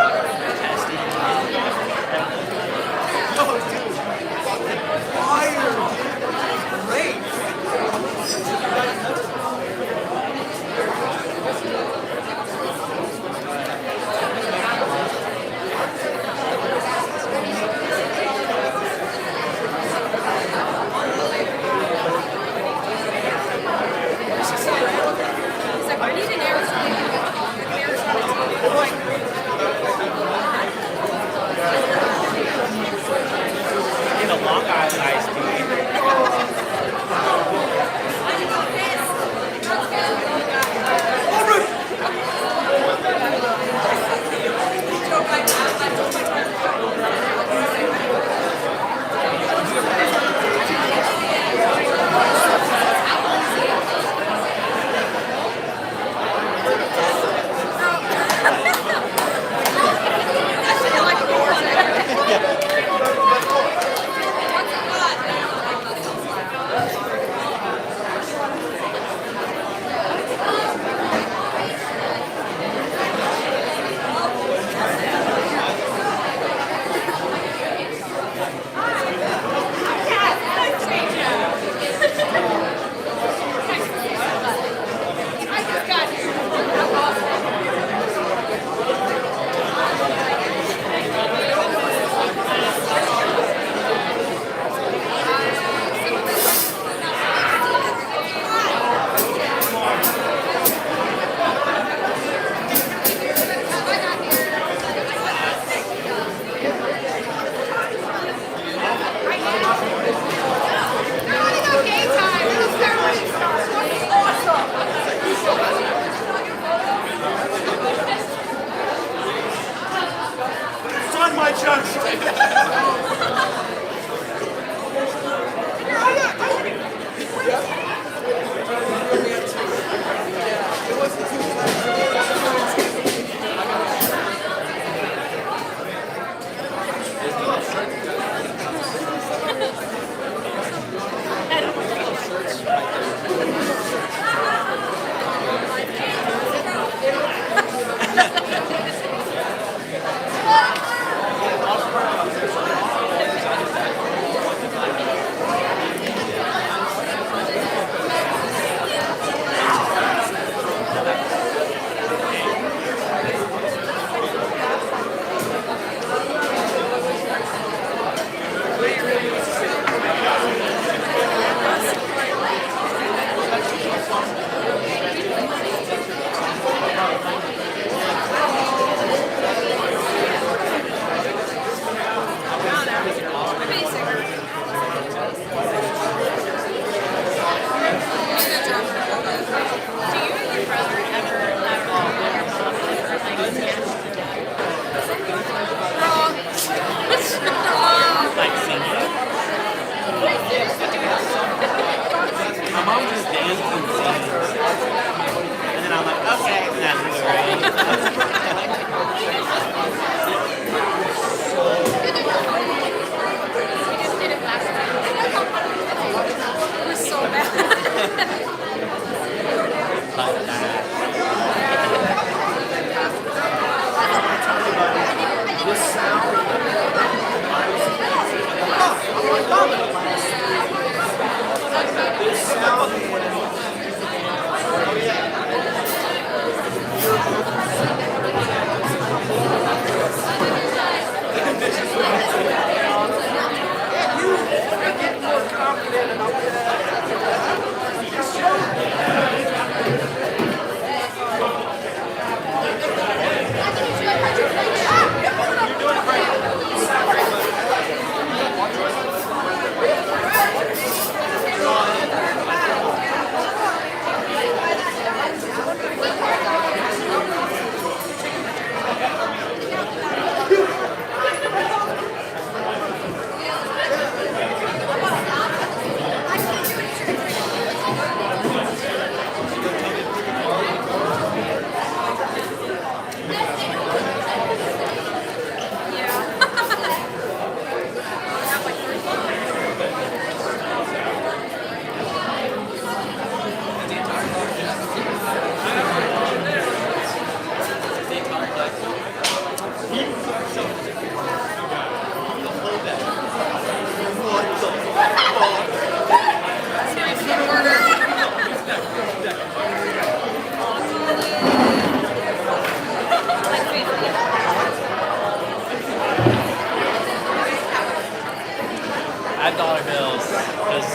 I have dollar bills because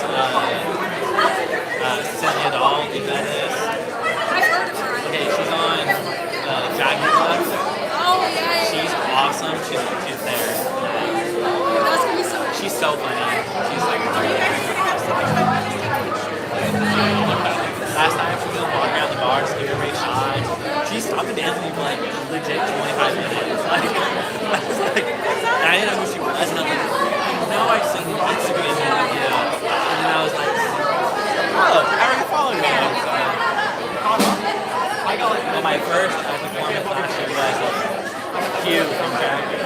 Cynthia Doll, you know that is. Okay, she's on Dragon Club. Oh, yeah. She's awesome. She's there. That's gonna be so much. She's so funny. She's like, last time she was walking around the bar, just giving everybody shots. She stopped dancing for like legit 25 minutes. Like, I was like, and I didn't know who she was, and I'm like, no, I sing Instagram, like, yeah. And then I was like, oh, I already followed you. So, I got like, on my first performance last year, you guys look cute from Dragon.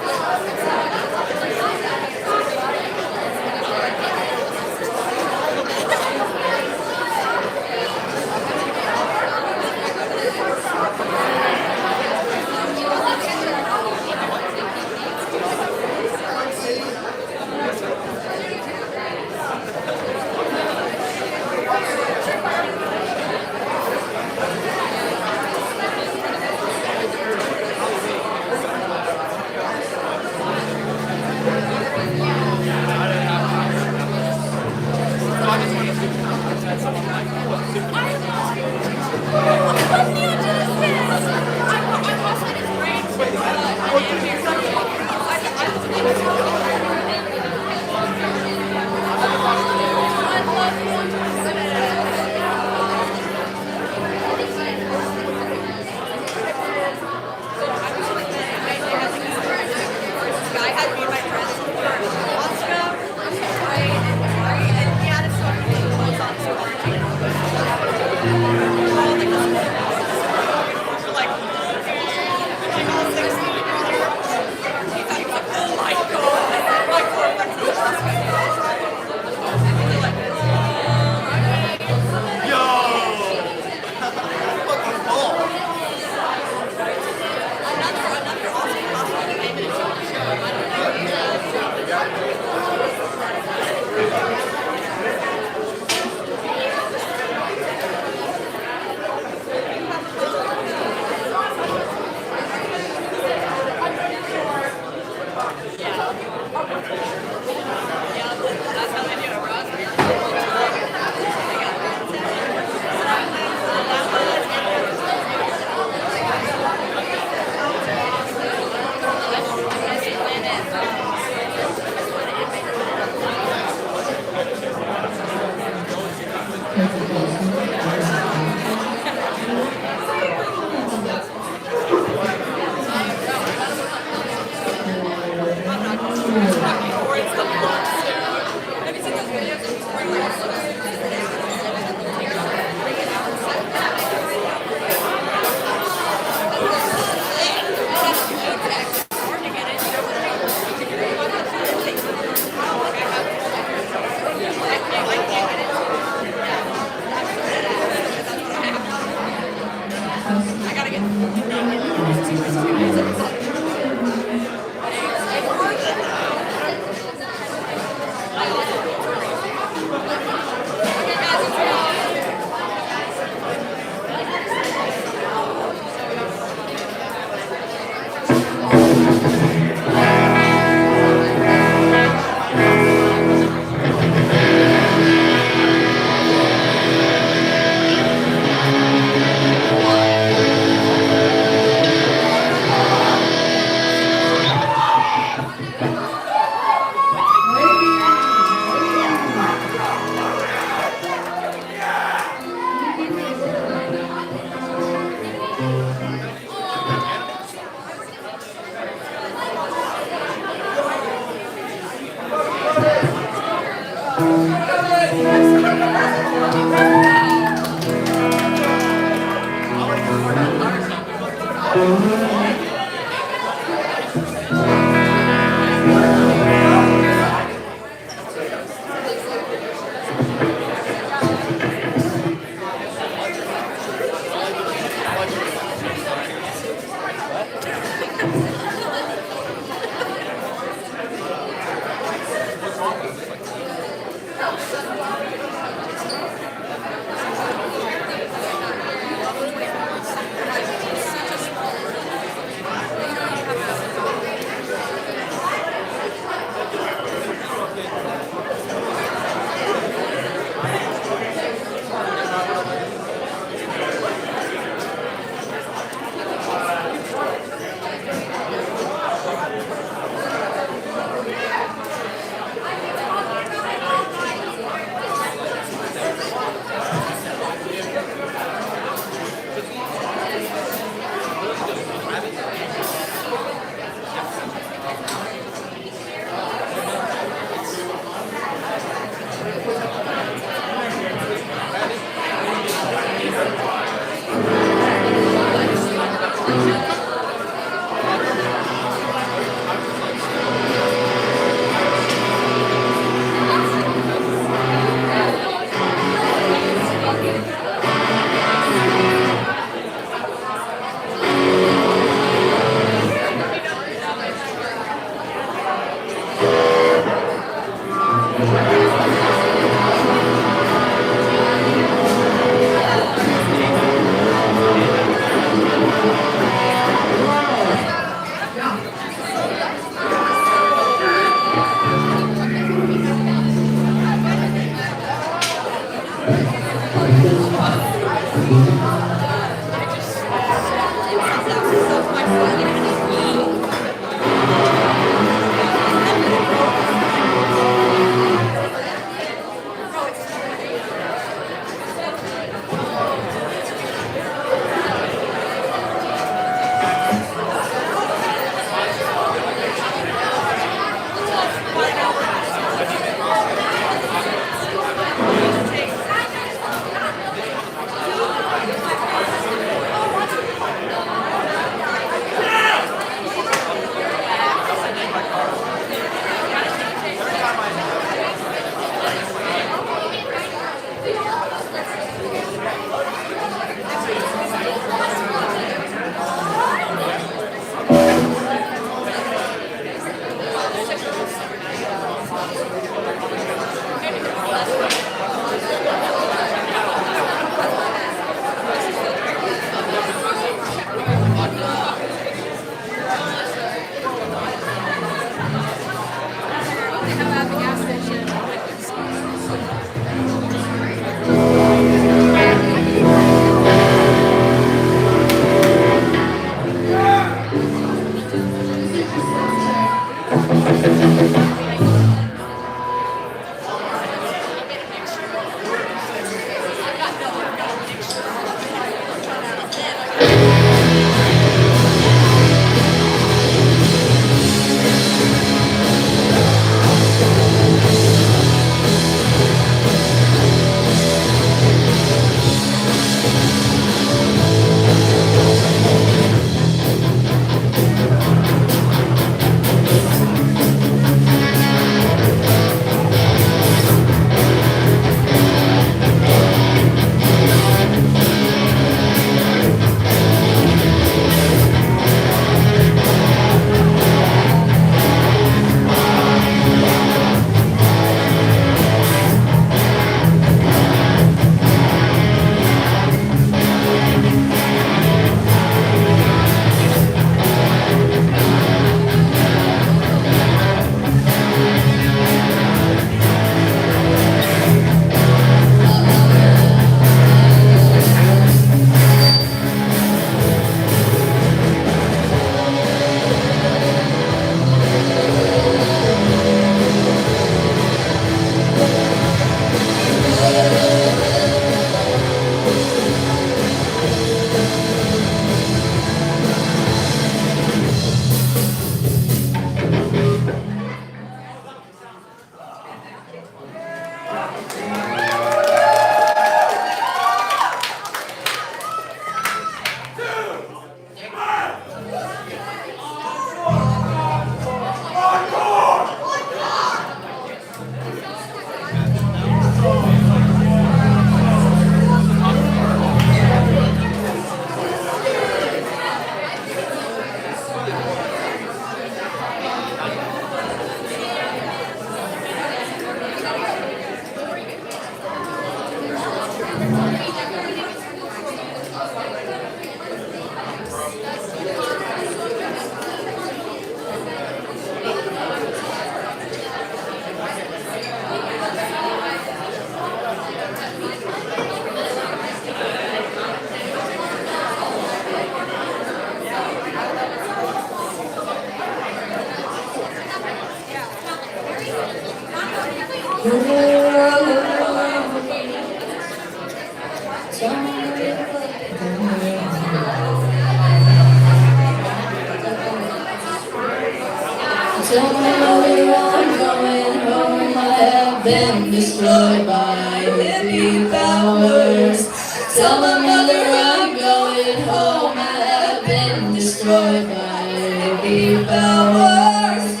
Tell my mother I'm going home. I have been destroyed by hippie powers. Tell my mother I'm going home. I have been destroyed by hippie powers.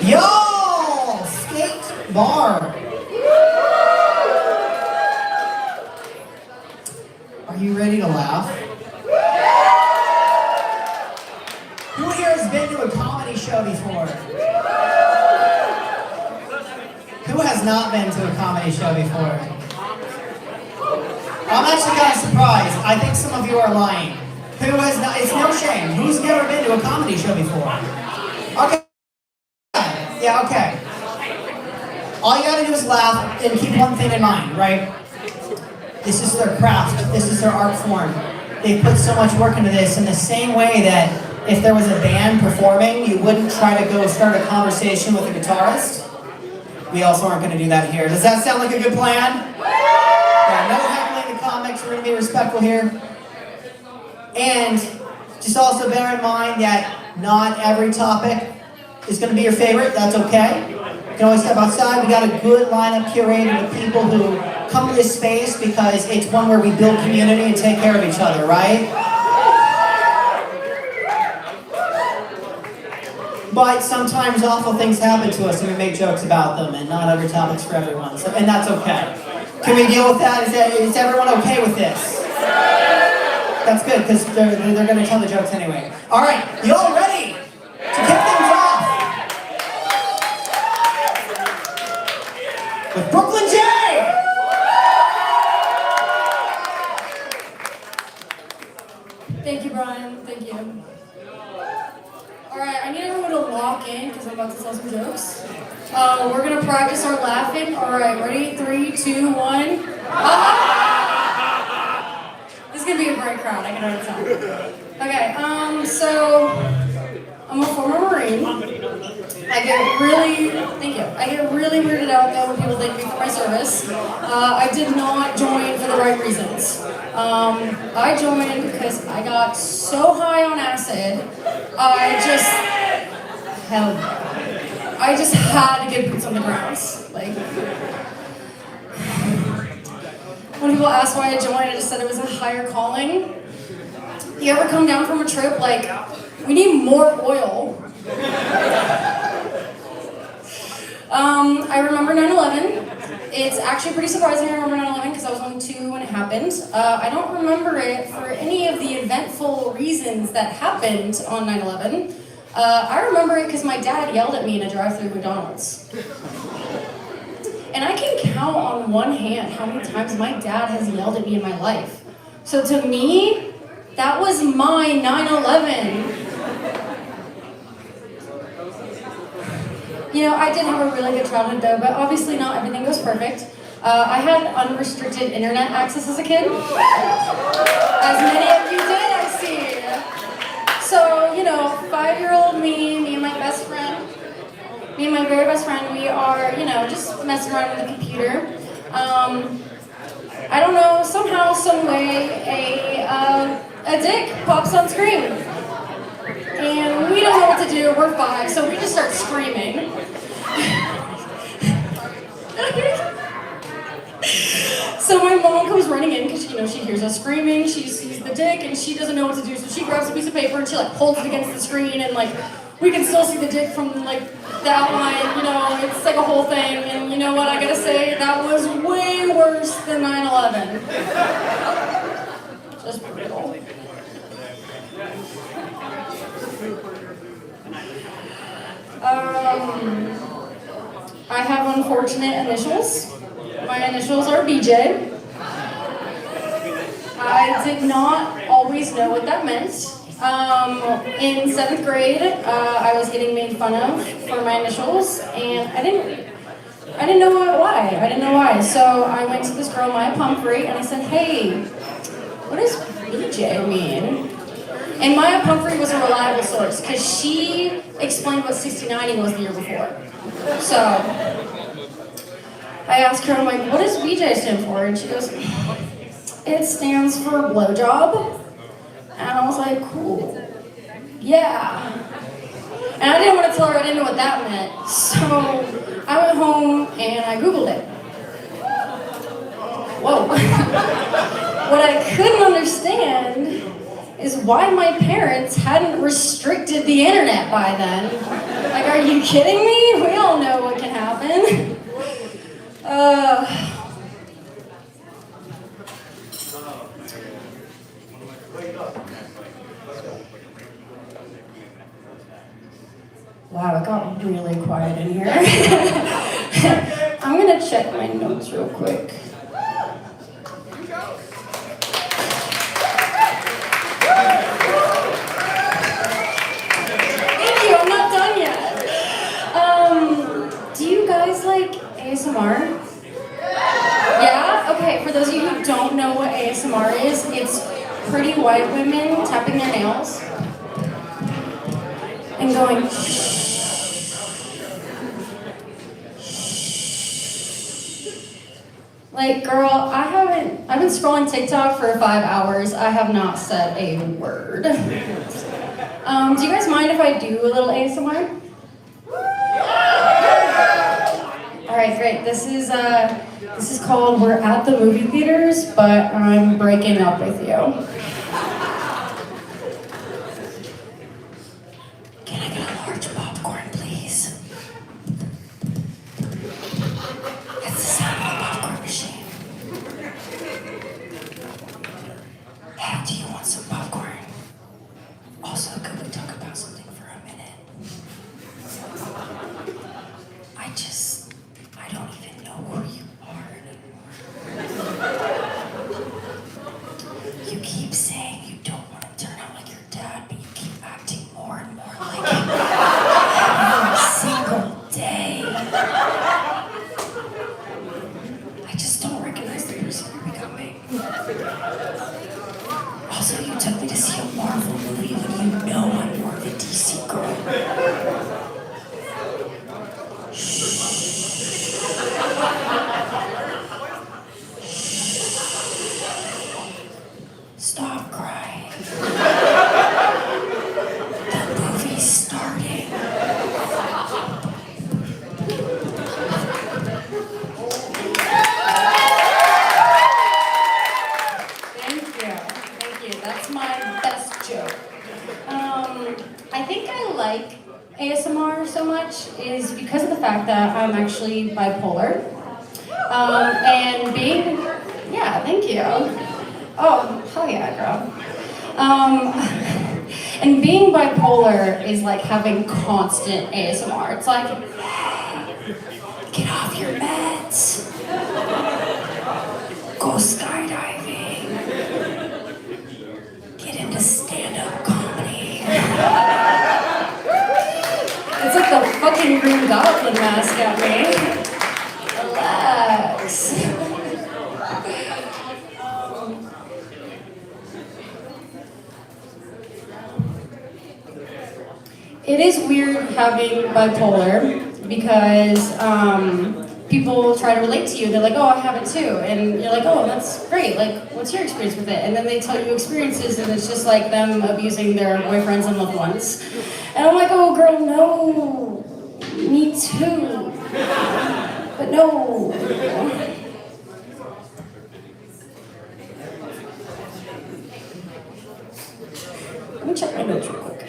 Yo! Sk8bar. Are you ready to laugh? Who here has been to a comedy show before? Who has not been to a comedy show before? I'm actually kind of surprised. I think some of you are lying. Who has not? It's no shame. Who's never been to a comedy show before? Okay. Yeah, okay. All you gotta do is laugh and keep one thing in mind, right? This is their craft. This is their art form. They put so much work into this in the same way that if there was a band performing, you wouldn't try to go start a conversation with a guitarist. We also aren't gonna do that here. Does that sound like a good plan? Yeah, no heckling the comics. We're gonna be respectful here. And just also bear in mind that not every topic is going to be your favorite. That's okay. You can always step outside. We got a good lineup curated of people who come to this space because it's one where we build community and take care of each other, right? But sometimes awful things happen to us and we make jokes about them, and not every topic's for everyone, so, and that's okay. Can we deal with that? Is everyone okay with this? That's good, because they're going to tell the jokes anyway. All right, you all ready to kick things off? With Brooklyn J! Thank you, Brian. Thank you. All right, I need everyone to lock in because I'm about to tell some jokes. We're going to practice our laughing. All right, ready? 3, 2, 1. This is going to be a great crowd, I can already tell. Okay, so I'm a former Marine. I get really weirded out though when people thank me for my service. I did not join for the right reasons. I joined because I got so high on acid, I just had to get boots on the ground. Like, when people ask why I joined, I just said it was a higher calling. You ever come down from a trip like, we need more oil? I remember 9/11. It's actually pretty surprising I remember 9/11 because I was only 2 when it happened. I don't remember it for any of the eventful reasons that happened on 9/11. I remember it because my dad yelled at me in a drive-thru McDonald's. And I can count on one hand how many times my dad has yelled at me in my life. So to me, that was my 9/11. You know, I did have a really good childhood though, but obviously not everything was perfect. I had unrestricted internet access as a kid. As many of you did, I see. So, you know, 5-year-old me and my best friend, me and my very best friend, we are, you know, just messing around with the computer. I don't know, somehow, some way, a dick pops on screen. And we don't know what to do, we're 5, so we just start screaming. So my mom comes running in because you know she hears us screaming, she sees the dick and she doesn't know what to do, so she grabs a piece of paper and she like holds it against the screen and like we can still see the dick from like the outline, you know, it's like a whole thing, and you know what, I gotta say, that was way worse than 9/11. Just brutal. I have unfortunate initials. My initials are BJ. I did not always know what that meant. In 7th grade, I was getting made fun of for my initials, and I didn't know why. I didn't know why. So I went to this girl, Maya Pumphrey, and I said, "Hey, what does BJ mean?" And Maya Pumphrey was a reliable source because she explained what 69ing was the year before. So I asked her, I'm like, "What does BJ stand for?" And she goes, "It stands for blowjob." And I was like, "Cool. Yeah." And I didn't want to tell her I didn't know what that meant. So I went home and I Googled it. Whoa. What I couldn't understand is why my parents hadn't restricted the internet by then. Like, are you kidding me? We all know what can happen. Wow, it got really quiet in here. I'm gonna check my notes real quick. Thank you, I'm not done yet. Do you guys like ASMR? Yeah? Okay, for those of you who don't know what ASMR is, it's pretty white women tapping their nails and going shh. Like, girl, I've been scrolling TikTok for 5 hours. I have not said a word. Do you guys mind if I do a little ASMR? All right, great. This is called We're at the Movie Theaters, but I'm breaking up with you. Can I get a large popcorn? I'm actually bipolar. And being, yeah, thank you. Oh, hell yeah, girl. And being bipolar is like having constant ASMR. It's like, get off your meds. Go skydiving. Get into stand-up comedy. It's like the fucking Green Goblin mask at me. Relax. It is weird having bipolar because people try to relate to you. They're like, oh, I have it too. And you're like, oh, that's great. Like, what's your experience with it? And then they tell you experiences and it's just like them abusing their boyfriends and loved ones. And I'm like, oh, girl, no. Me too. But no. Let me check my notes real quick.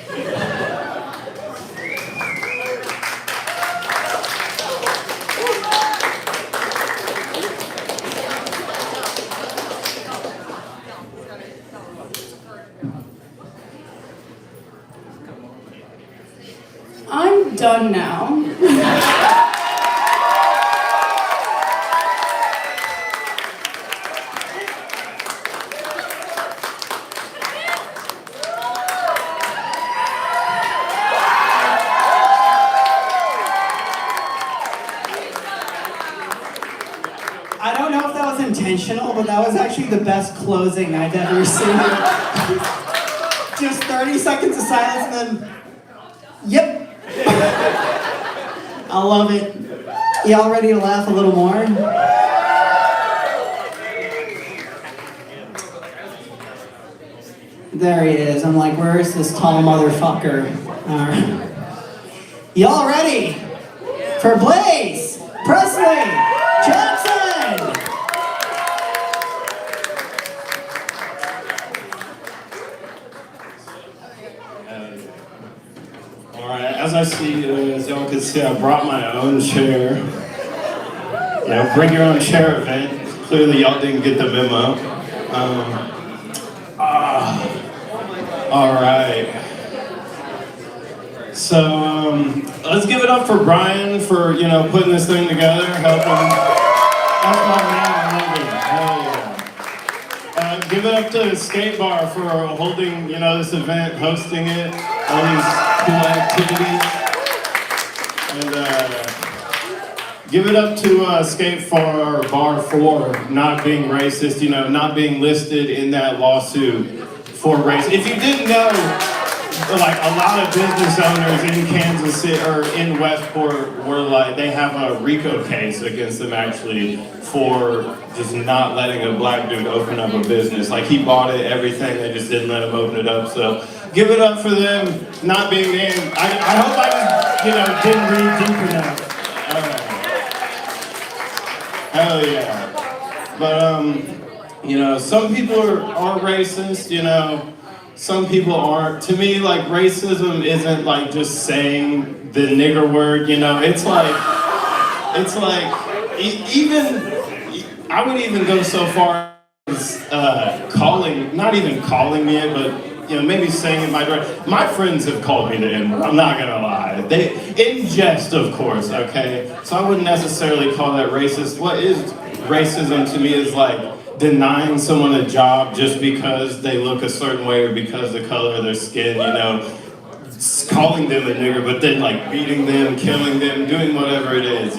I'm done now. I don't know if that was intentional, but that was actually the best closing I've ever seen. Just 30 seconds of silence and then, yep. I love it. Y'all ready to laugh a little more? There he is. I'm like, where's this tall motherfucker? All right. Y'all ready for Blaze Presley Jackson? Alright, as y'all can see, I brought my own chair. Bring your own chair event. Clearly y'all didn't get the memo. Alright. So, let's give it up for Brian for, putting this thing together, helping. That's my man, I love it. Hell yeah. Give it up to Sk8bar for holding, this event, hosting it, all these cool activities. And give it up to Sk8bar for not being racist, not being listed in that lawsuit for race. If you didn't know, like a lot of business owners in Kansas City or in Westport were like, they have a RICO case against them actually for just not letting a black dude open up a business. Like he bought it, everything, they just didn't let him open it up. So give it up for them not being named. I hope I just, didn't read deep enough. Hell yeah. But some people are racist, some people aren't. To me, like, racism isn't like just saying the nigger word, it's like even, I would even go so far as not even calling me it, but maybe saying it my friends have called me the N-word, I'm not gonna lie. In jest, of course, okay? So I wouldn't necessarily call that racist. What is racism to me is like denying someone a job just because they look a certain way or because the color of their skin, calling them a nigger, but then like beating them, killing them, doing whatever it is,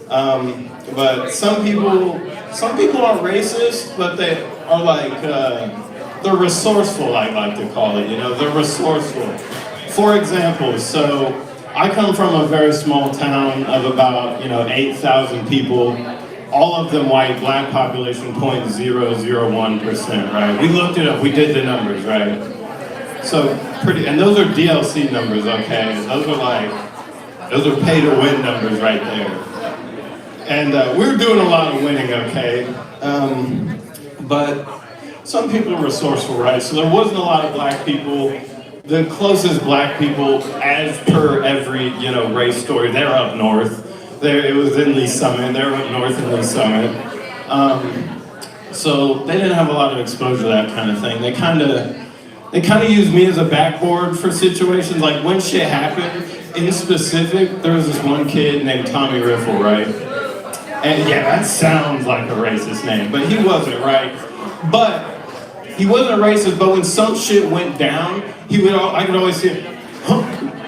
But some people are racist, but they are like, they're resourceful, I like to call it, they're resourceful. For example, so I come from a very small town of about, 8,000 people. All of them white, black population 0.001%, right? We looked it up, we did the numbers, right? So and those are DLC numbers, okay? Those are pay to win numbers right there. And we're doing a lot of winning, okay? But some people are resourceful, right? So there wasn't a lot of black people. The closest black people, as per every, race story, they're up north. There, it was in Lee Summit. They were up north in Lee Summit. So they didn't have a lot of exposure to that kind of thing. They kind of used me as a backboard for situations. Like when shit happened, in specific, there was this one kid named Tommy Riffle, right? And yeah, that sounds like a racist name, but he wasn't, right? But he wasn't a racist, but when some shit went down, I could always see him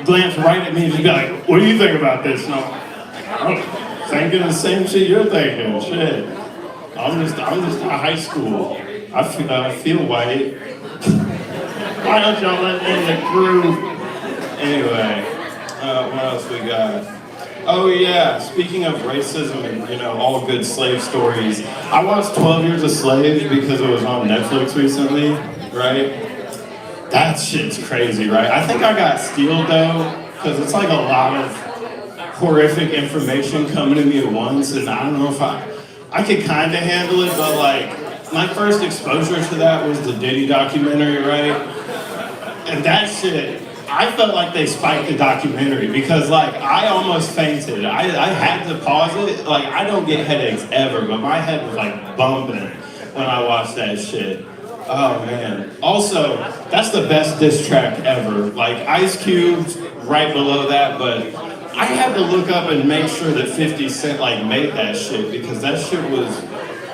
glance right at me and just be like, what do you think about this? And I'm thinking the same shit you're thinking, shit. I'm just out of high school. I feel white. Why don't y'all let me in the groove? Anyway, what else we got? Oh yeah, speaking of racism and all good slave stories, I watched 12 Years a Slave because it was on Netflix recently, right? That shit's crazy, right? I think I got steeled though, because it's like a lot of horrific information coming to me at once, and I don't know if I could kind of handle it, but like my first exposure to that was the Diddy documentary, right? And that shit, I felt like they spiked the documentary because like I almost fainted. I had to pause it. Like I don't get headaches ever, but my head was like bumping when I watched that shit. Oh man. Also, that's the best diss track ever. Like Ice Cube's right below that, but I had to look up and make sure that 50 Cent like made that shit because that shit was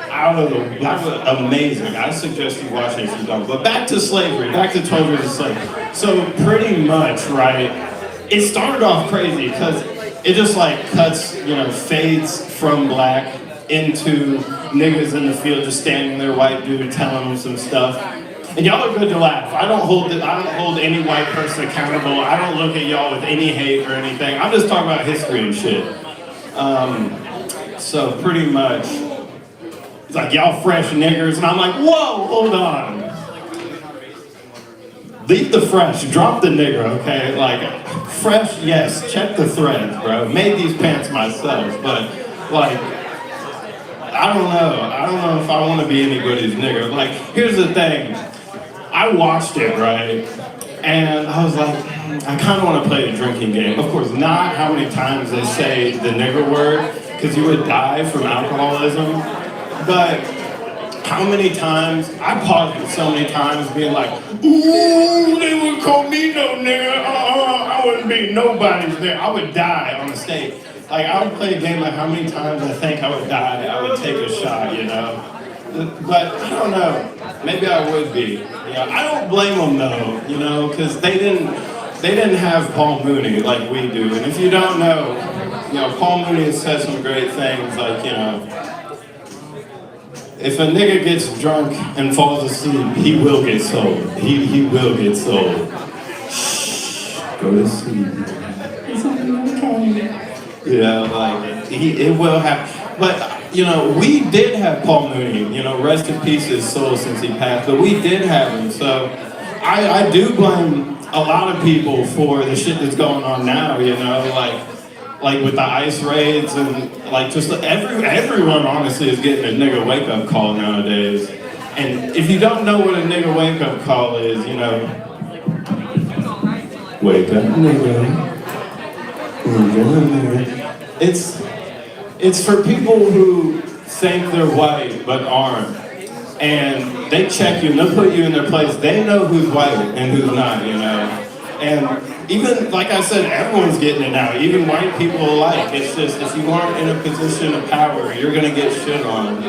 that was amazing. I suggest you watch it if you don't. But back to slavery, back to 12 Years a Slave. So pretty much, right, it started off crazy because it just like cuts, fades from black into niggas in the field just standing there, white dude telling them some stuff. And y'all are good to laugh. I don't hold any white person accountable. I don't look at y'all with any hate or anything. I'm just talking about history and shit. So pretty much, it's like, y'all fresh niggers, and I'm like, whoa, hold on. Leave the fresh, drop the nigger, okay? Like, fresh, yes, check the threads, bro. Made these pants myself, but, like, I don't know if I want to be anybody's nigger. Like, here's the thing. I watched it, right? And I was like, I kind of want to play the drinking game. Of course, not how many times they say the nigger word, because you would die from alcoholism. But how many times, I paused it so many times being like, ooh, they would call me no nigga, I wouldn't be nobody's nigga. I would die on the stage. Like, I would play a game like how many times I think I would die, I would take a shot, But I don't know, maybe I would be. I don't blame them though, because they didn't have Paul Mooney like we do. And if you don't know, Paul Mooney has said some great things like, if a nigga gets drunk and falls asleep, he will get sold. He will get sold. Shh, go to sleep. It's okay. Yeah, like, it will happen. But, we did have Paul Mooney, rest in peace his soul since he passed, but we did have him, so I do blame a lot of people for the shit that's going on now, like with the ICE raids and like just everyone honestly is getting a nigga wake up call nowadays. And if you don't know what a nigga wake up call is, wake up nigga. It's for people who think they're white but aren't. And they check you and they'll put you in their place. They know who's white and who's not, And even, like I said, everyone's getting it now, even white people alike. It's just, if you aren't in a position of power, you're gonna get shit on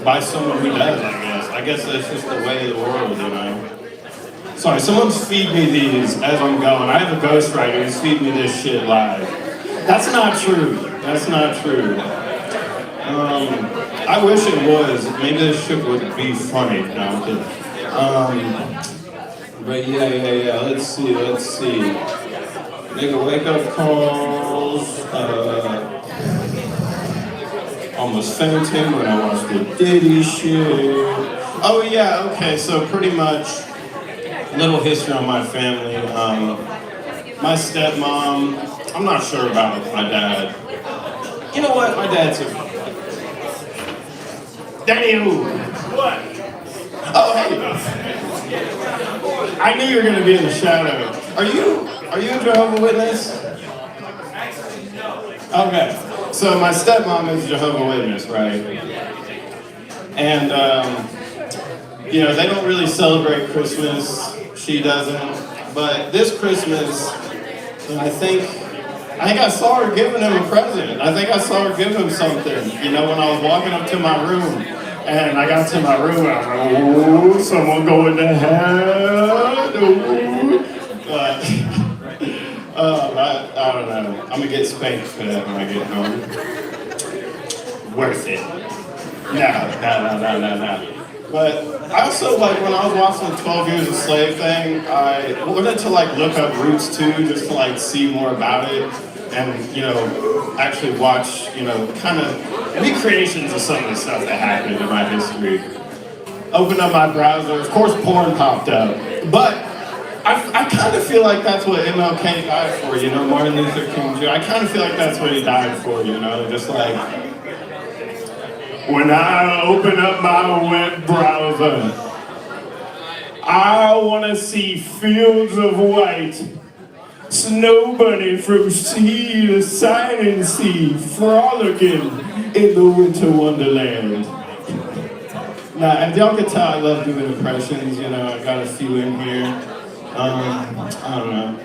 by someone who does, I guess. I guess that's just the way of the world, Sorry, someone's feed me these as I'm going. I have a ghostwriter who's feeding me this shit live. That's not true. That's not true. I wish it was. Maybe this shit would be funny. No, I'm kidding. But yeah. Let's see. Nigga wake up calls. Almost fainted when I watched the Diddy shit. Oh yeah, okay, so pretty much little history on my family. My stepmom, I'm not sure about my dad. You know what? My dad's a... Daddy who? What? Oh, hey. I knew you were gonna be in the shadow. Are you a Jehovah's Witness? Okay, so my stepmom is Jehovah's Witness, right? And, you know, they don't really celebrate Christmas. She doesn't. But this Christmas, I think I saw her giving him a present. I think I saw her give him something. You know, when I was walking up to my room, and I got to my room, and I was like, oh, someone going to hell. But, I don't know. I'm gonna get spanked for that when I get home. Worth it. No. But I also, like, when I was watching the 12 Years a Slave thing, I wanted to, like, look up roots too, just to, like, see more about it. And, you know, actually watch, you know, kind of recreations of some of the stuff that happened in my history. Opened up my browser, of course porn popped up. But I kind of feel like that's what MLK died for, you know, Martin Luther King Jr. I kind of feel like that's what he died for, you know, just like, when I open up my web browser, I want to see fields of white, snow bunny from sea to shining sea, frolicking in the winter wonderland. Now, as y'all can tell, I love doing impressions, you know, I got a few in here. I don't know.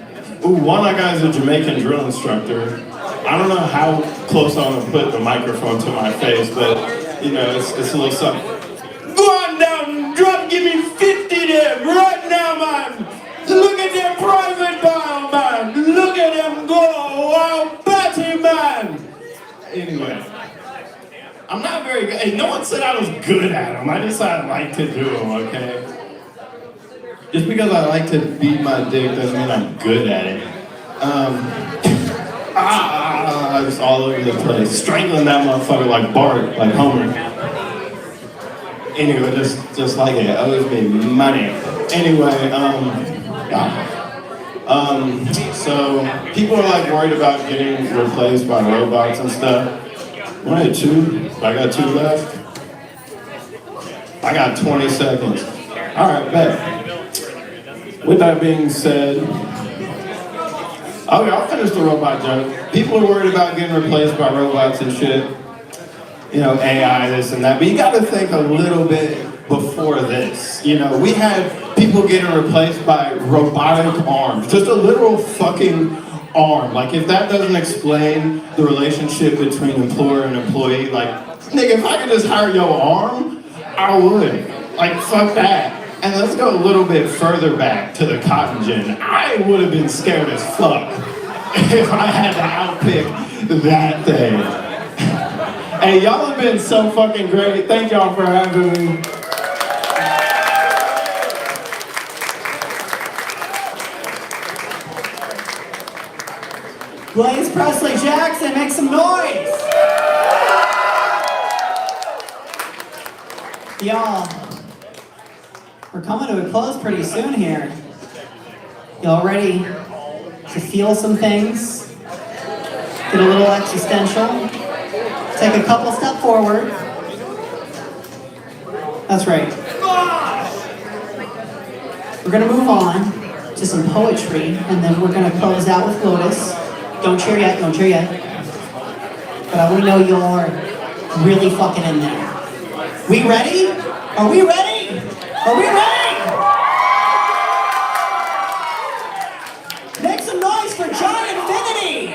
Ooh, one I got is a Jamaican drill instructor. I don't know how close I want to put the microphone to my face, but, you know, it's a little something. Go on down, drop, give me 50 there, right now, man. Look at their private bar, man. Look at them go, wow, batty, man. Anyway, I'm not very good. Hey, no one said I was good at them. I just said I like to do them, okay? Just because I like to beat my dick doesn't mean I'm good at it. Just all over the place. Strangling that motherfucker like Bart, like Homer. Anyway, just like it owes me money. Anyway, so people are like worried about getting replaced by robots and stuff. I had 2. I got 2 left. I got 20 seconds. All right, bet. With that being said, okay, I'll finish the robot joke. People are worried about getting replaced by robots and shit. You know, AI, this and that. But you gotta think a little bit before this. You know, we had people getting replaced by robotic arms. Just a literal fucking arm. Like, if that doesn't explain the relationship between employer and employee, like, nigga, if I could just hire your arm, I would. Like, fuck that. And let's go a little bit further back to the cotton gin. I would have been scared as fuck if I had to outpick that thing. Hey, y'all have been so fucking great. Thank y'all for having me. Blaze Presley Jackson, make some noise! Y'all, we're coming to a close pretty soon here. Y'all ready to feel some things? Get a little existential? Take a couple steps forward. That's right. We're gonna move on to some poetry, and then we're gonna close out with Lotus. Don't cheer yet, don't cheer yet. But I wanna know you're really fucking in there. We ready? Are we ready? Are we ready? Make some noise for John Infinity!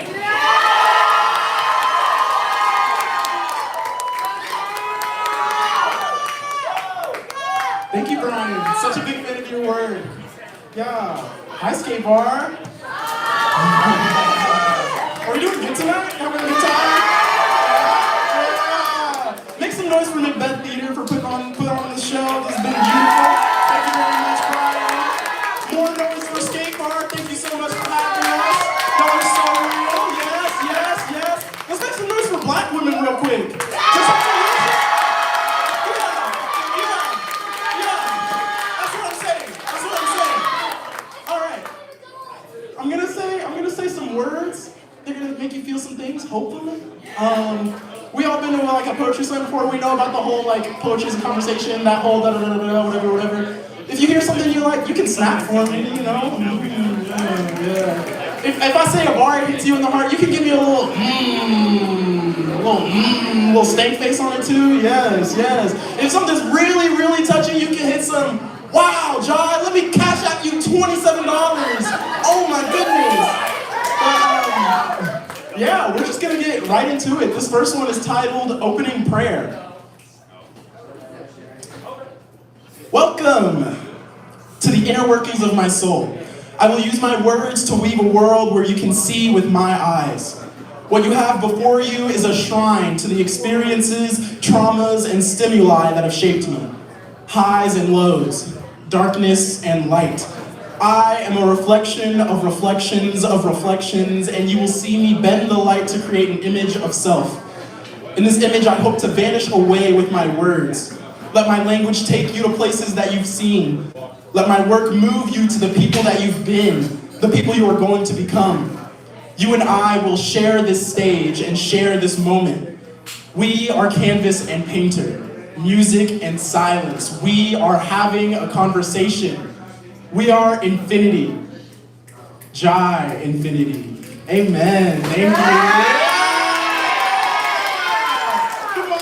Thank you, Brian. Such a big fan of your work. Yeah. Hi, Sk8bar. Are we doing good tonight? Having a good time? Yeah. Make some noise for MacBeth Theater for putting on the show. This has been beautiful. Thank you very much, Brian. More noise for Sk8bar. Thank you so much for having us. Y'all are so real. Yes, yes, yes. Let's make some noise for black women real quick. Just make some noise. I'm gonna say some words. They're gonna make you feel some things, hopefully. We all been to like a poetry slam before. We know about the whole like poetry is a conversation, that whole whatever. If you hear something you like, you can snap for me, you know. Yeah. if I say a bar hits you in the heart, you can give me a little little stank face on it too. Yes, yes. If something's really, really touching, you can hit some, wow, Jai, let me cash out you $27. Oh my goodness. Yeah, we're just gonna get right into it. This first one is titled Opening Prayer. Welcome to the inner workings of my soul. I will use my words to weave a world where you can see with my eyes. What you have before you is a shrine to the experiences, traumas, and stimuli that have shaped me. Highs and lows, darkness and light. I am a reflection of reflections of reflections, and you will see me bend the light to create an image of self. In this image, I hope to vanish away with my words. Let my language take you to places that you've seen. Let my work move you to the people that you've been, the people you are going to become. You and I will share this stage and share this moment. We are canvas and painter, music and silence. We are having a conversation. We are infinity. Jai infinity. Amen. Thank you. Come on.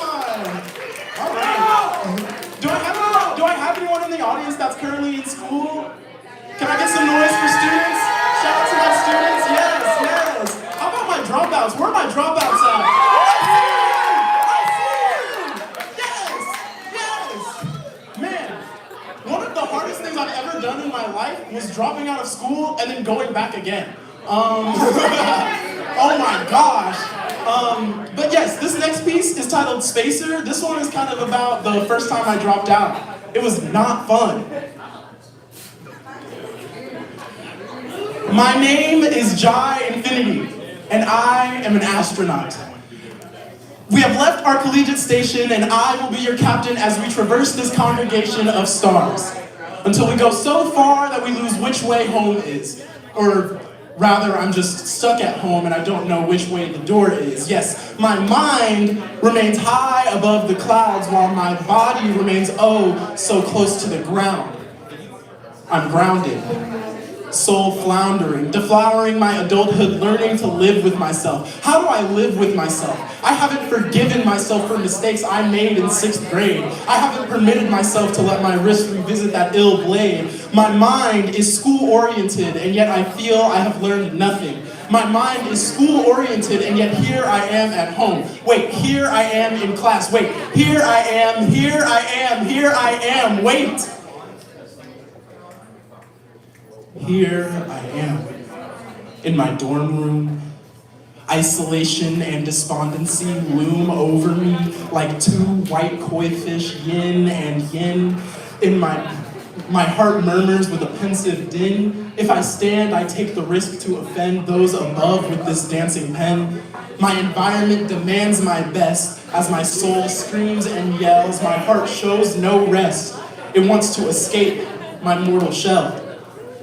All right. Do I have anyone in the audience that's currently in school? Can I get some noise for students? Shout out to my students. Yes, yes. How about my dropouts? Where are my dropouts at? I see you. Yes, yes. Man, one of the hardest things I've ever done in my life was dropping out of school and then going back again. Oh my gosh. But yes, this next piece is titled Spacer. This one is kind of about the first time I dropped out. It was not fun. My name is Jai Infinity, and I am an astronaut. We have left our collegiate station, and I will be your captain as we traverse this congregation of stars, until we go so far that we lose which way home is. Or rather, I'm just stuck at home and I don't know which way the door is. Yes, my mind remains high above the clouds while my body remains oh so close to the ground. I'm grounded. Soul floundering, deflowering my adulthood, learning to live with myself. How do I live with myself? I haven't forgiven myself for mistakes I made in 6th grade. I haven't permitted myself to let my wrist revisit that ill blade. My mind is school-oriented, and yet I feel I have learned nothing. My mind is school-oriented, and yet here I am at home. Wait, here I am in class. Wait, here I am, here I am, here I am. Wait. Here I am, in my dorm room. Isolation and despondency loom over me like two white koi fish, yin and yin. In my heart murmurs with a pensive din. If I stand, I take the risk to offend those above with this dancing pen. My environment demands my best as my soul screams and yells. My heart shows no rest. It wants to escape my mortal shell.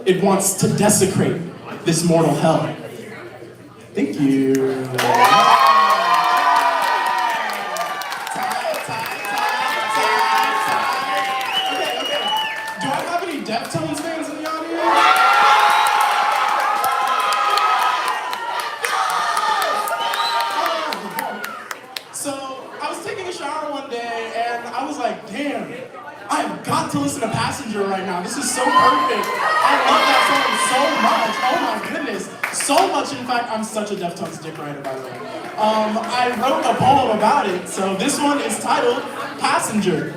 It wants to desecrate this mortal hell. Thank you. Okay. Do I have any Deftones fans in the audience? So, I was taking a shower one day and I was like, damn, I have got to listen to Passenger right now. This is so perfect. I love that song so much. Oh my goodness. So much, in fact, I'm such a Deftones dick writer, by the way. I wrote a poem about it, so this one is titled Passenger.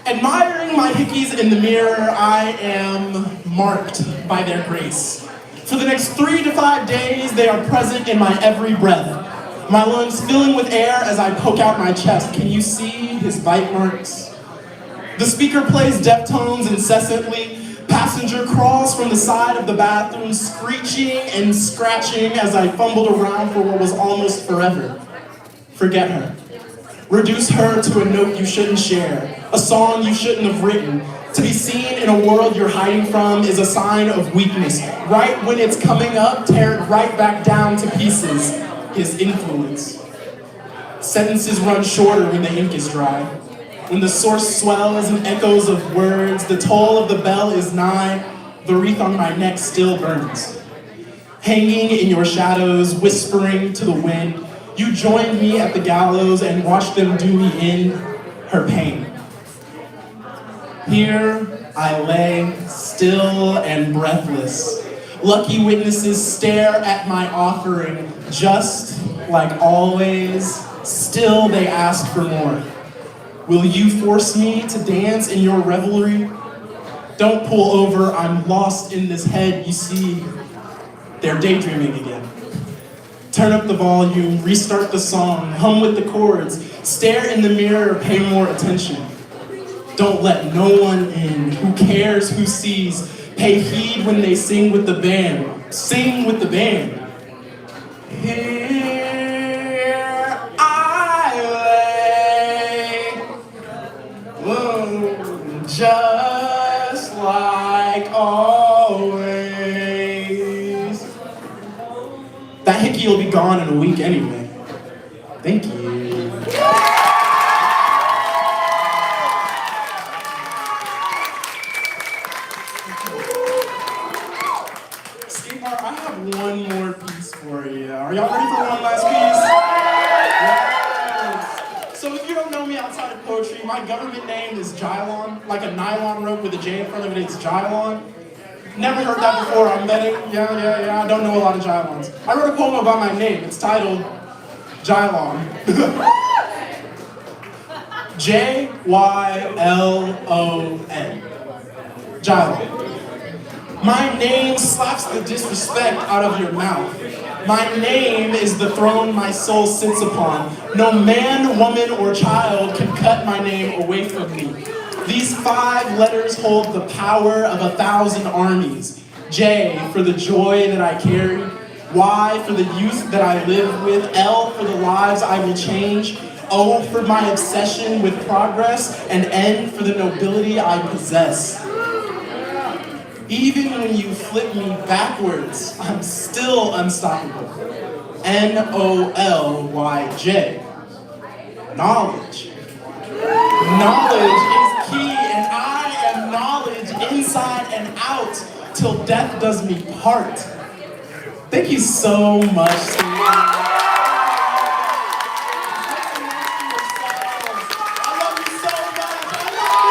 Admiring my hickeys in the mirror, I am marked by their grace. For the next 3 to 5 days, they are present in my every breath. My lungs filling with air as I poke out my chest. Can you see his bite marks? The speaker plays Deftones incessantly. Passenger crawls from the side of the bathroom, screeching and scratching as I fumbled around for what was almost forever. Forget her. Reduce her to a note you shouldn't share, a song you shouldn't have written. To be seen in a world you're hiding from is a sign of weakness. Right when it's coming up, tear it right back down to pieces. His influence. Sentences run shorter when the ink is dry. When the source swells and echoes of words, the toll of the bell is nigh, the wreath on my neck still burns. Hanging in your shadows, whispering to the wind, you joined me at the gallows and watched them do me in her pain. Here I lay, still and breathless. Lucky witnesses stare at my offering, just like always. Still they ask for more. Will you force me to dance in your revelry? Don't pull over, I'm lost in this head, you see. They're daydreaming again. Turn up the volume, restart the song, hum with the chords, stare in the mirror, pay more attention. Don't let no one in, who cares who sees, pay heed when they sing with the band. Sing with the band. Here I lay, whoa, just like always. That hickey will be gone in a week anyway. Thank you. Sk8bar, I have one more piece for you. Are y'all ready for one last piece? Yes. So if you don't know me outside of poetry, my government name is Jylon, like a nylon rope with a J in front of it, it's Jylon. Never heard that before, I'm betting. Yeah, I don't know a lot of Jylons. I wrote a poem about my name, it's titled Jylon. Jylon. Jylon. My name slaps the disrespect out of your mouth. My name is the throne my soul sits upon. No man, woman, or child can cut my name away from me. These 5 letters hold the power of 1,000 armies. J for the joy that I carry. Y for the youth that I live with. L for the lives I will change. O for my obsession with progress. And N for the nobility I possess. Even when you flip me backwards, I'm still unstoppable. Knowledge. Knowledge. Knowledge is key, and I am knowledge inside and out till death does me part. Thank you so much, Sk8bar. I love you so much. I love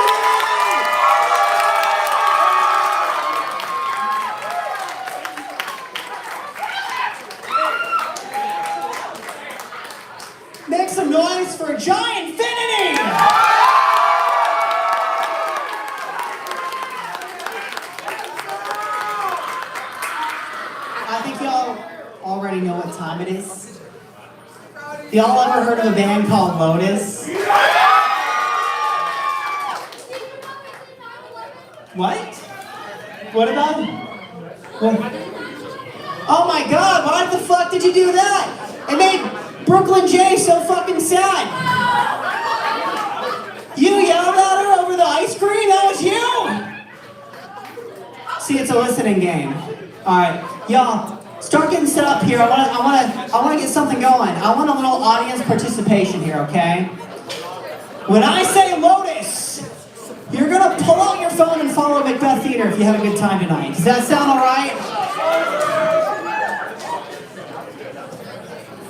you. Make some noise for Giant Infinity! I think y'all already know what time it is. Y'all ever heard of a band called Lotus? What? What about it? What? Oh my god, why the fuck did you do that? It made Brooklyn J so fucking sad. You yelled at her over the ice cream? That was you? See, it's a listening game. Alright, y'all, start getting set up here. I wanna get something going. I want a little audience participation here, okay? When I say Lotus, you're gonna pull out your phone and follow MacBeth Theater if you have a good time tonight. Does that sound alright?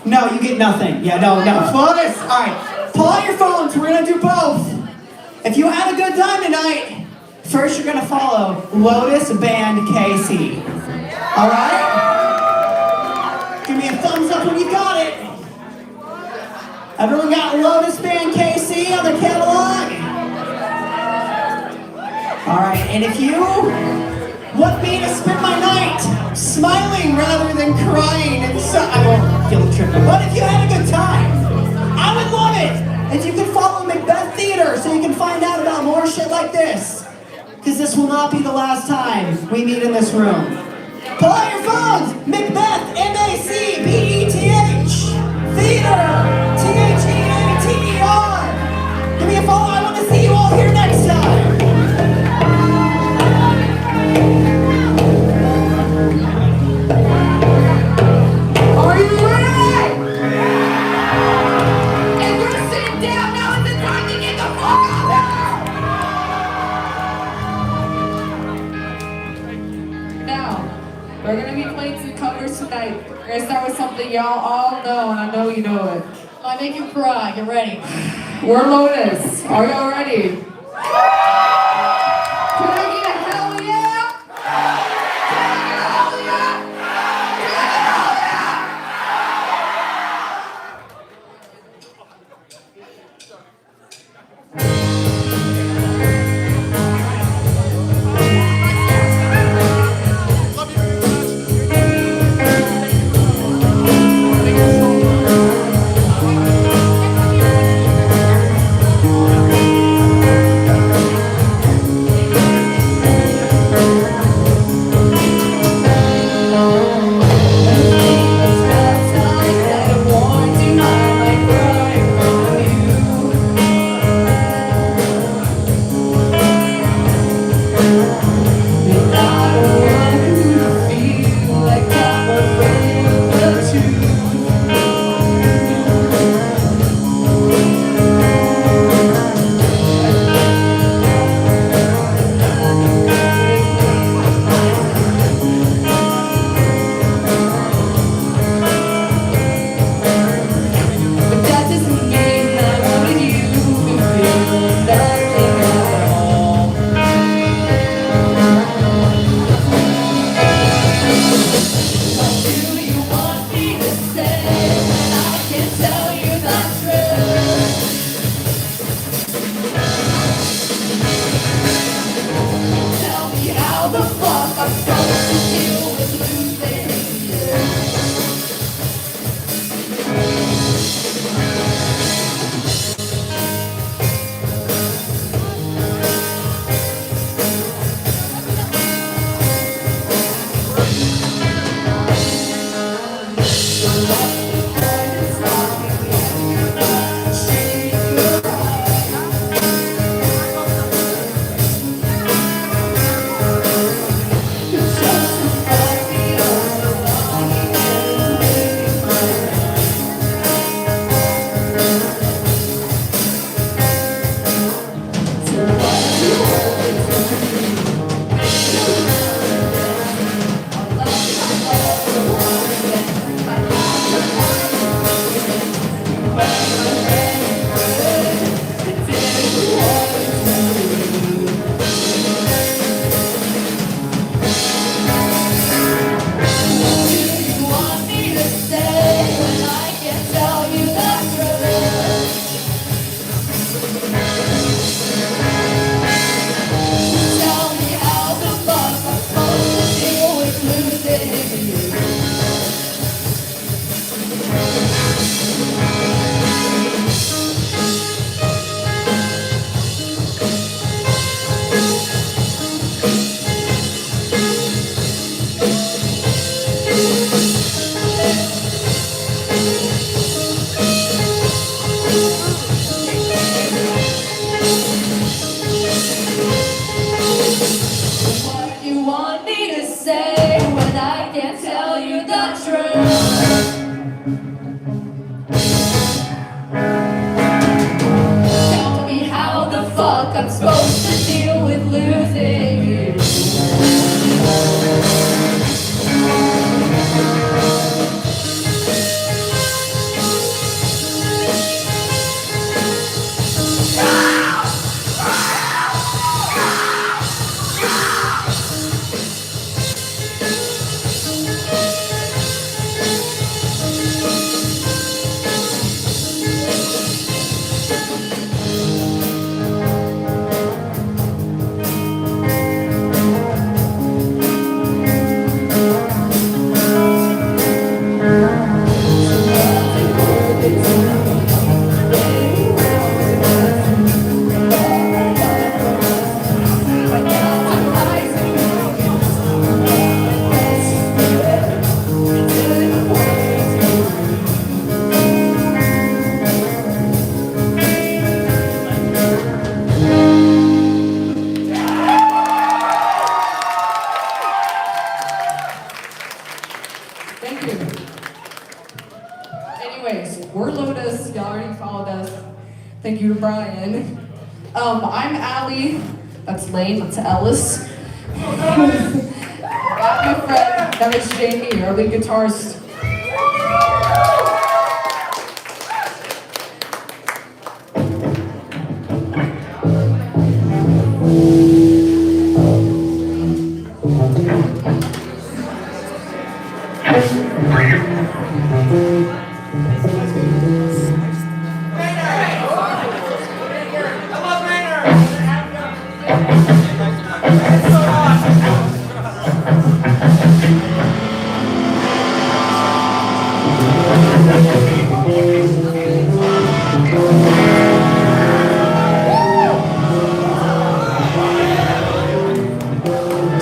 No, you get nothing. Yeah, no. Lotus! Alright, pull out your phones. We're gonna do both. If you have a good time tonight, first you're gonna follow Lotus Band KC. Alright? Give me a thumbs up when you got it. Everyone got Lotus Band KC on their catalog? Alright, and if you want me to spend my night smiling rather than crying, and so I won't guilt trip you, but if you had a good time, I would love it if you could follow MacBeth Theater so you can find out about more shit like this. Because this will not be the last time we meet in this room. Pull out your phones! MacBeth, M-A-C-B-E-T-H! Theater! T-H-E-A-T-E-R! Give me a follow, I want to see you all here next time! Are you ready? If you're sitting down, now is the time to get the fuck up! yours tonight. We're gonna start with something y'all all know, and I know you know it. I make you cry. Get ready. We're Lotus. Are y'all ready? Can I get a hell yeah? Hell yeah! I'm supposed to deal with losing you. Thank you. Anyways, we're Lotus. Y'all already followed us. Thank you to Brian. I'm Allie. That's Lane. That's Ellis. Got my friend That was Jamie, our lead guitarist.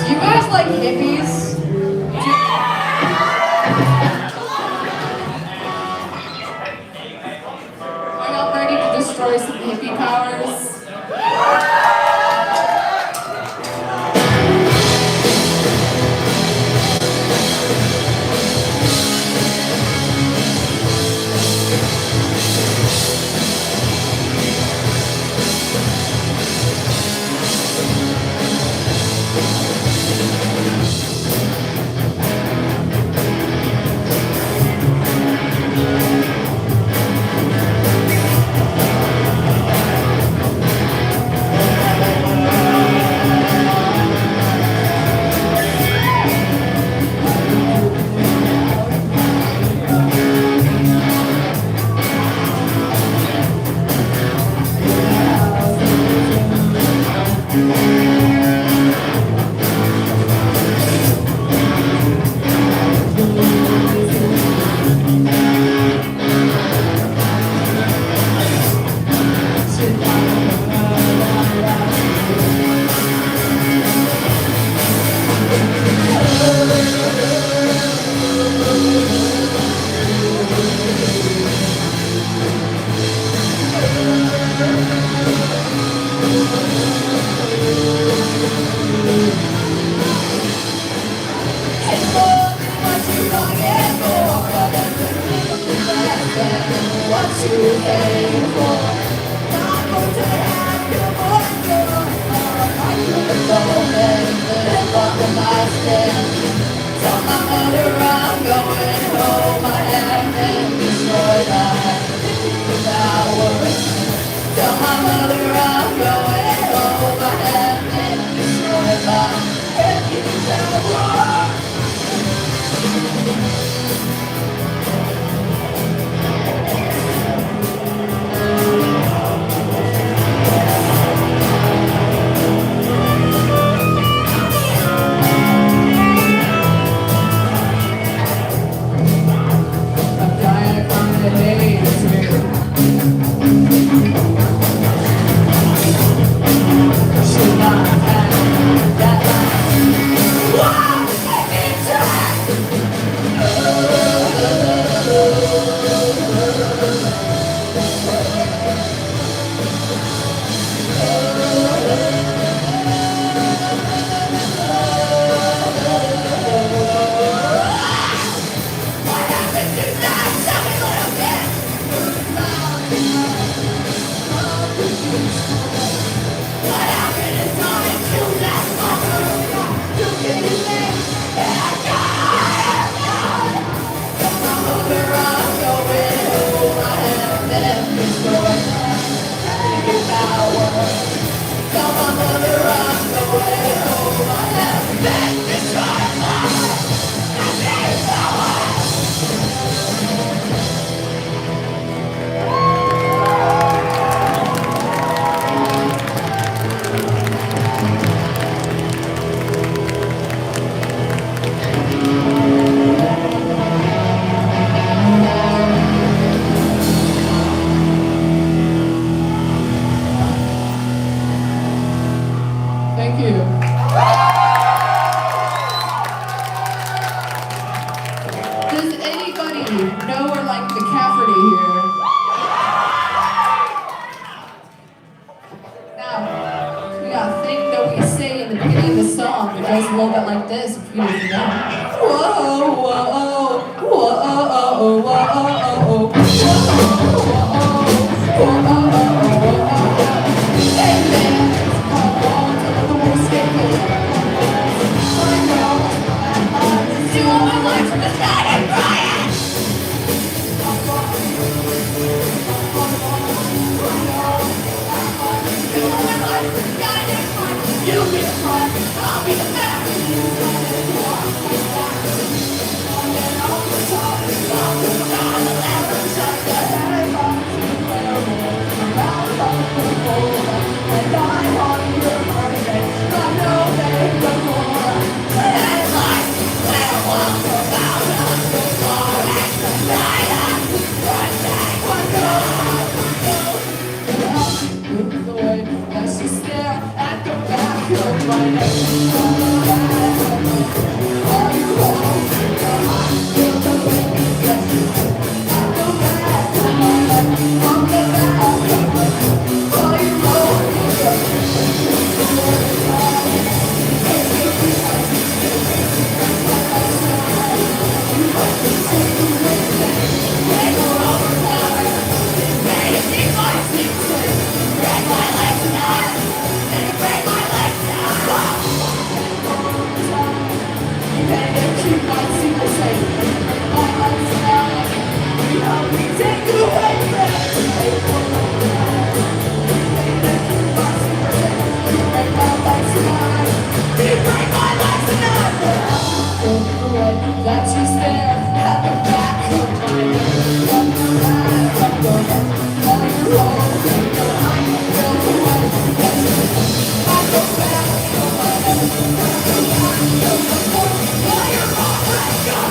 Do you guys like hippies? Are y'all ready to destroy some hippie powers? Thank you. Does anybody know or like the Cafferty here? Now, we got a thing that we say in the beginning of the song that goes a little bit like this, if you didn't know. Whoa, whoa, whoa, whoa, whoa, whoa, whoa, do That you stare at the back of my head. From the back of your head. All your holes in your mind. Feel the way that you at the back of my head. From the back of the point. While you're all right, you're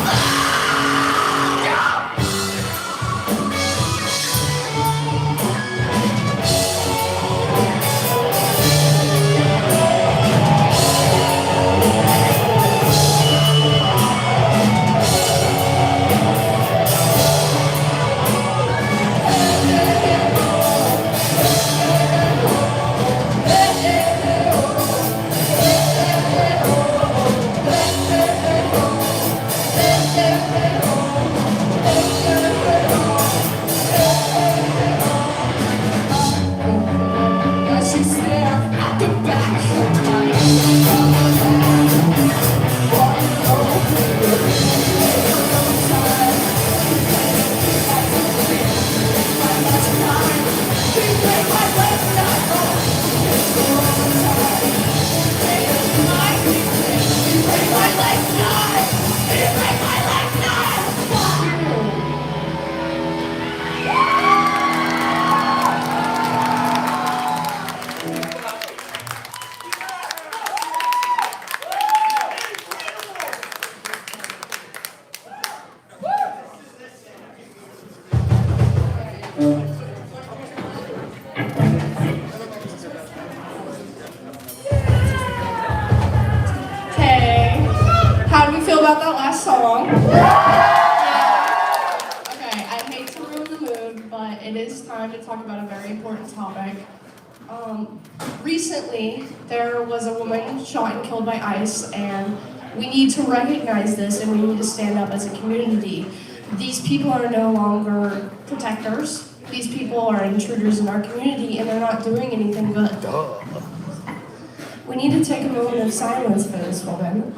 about that last song. Yeah. Okay, I hate to ruin the mood, but it is time to talk about a very important topic. Recently, there was a woman shot and killed by ICE, and we need to recognize this and we need to stand up as a community. These people are no longer protectors. These people are intruders in our community, and they're not doing anything good. We need to take a moment of silence for this woman.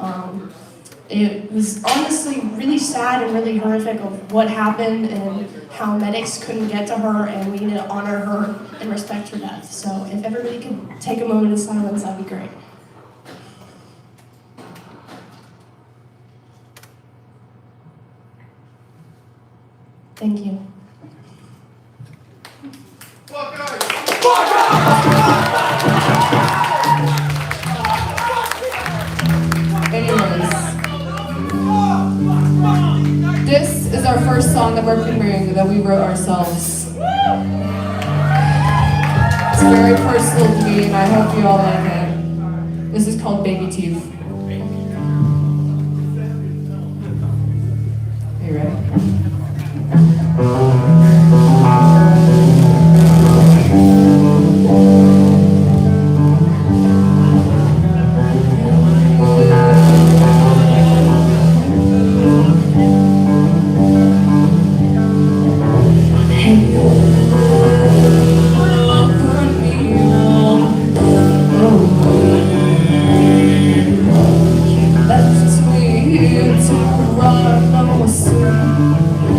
It was honestly really sad and really horrific of what happened and how medics couldn't get to her, and we need to honor her and respect her death. So if everybody could take a moment of silence, that'd be great. Thank you. Anyways, this is our first song that we're premiering that we wrote ourselves. It's very personal to me, and I hope you all like it. This is called Baby Teeth. Are you ready? Left me here to run, no soon.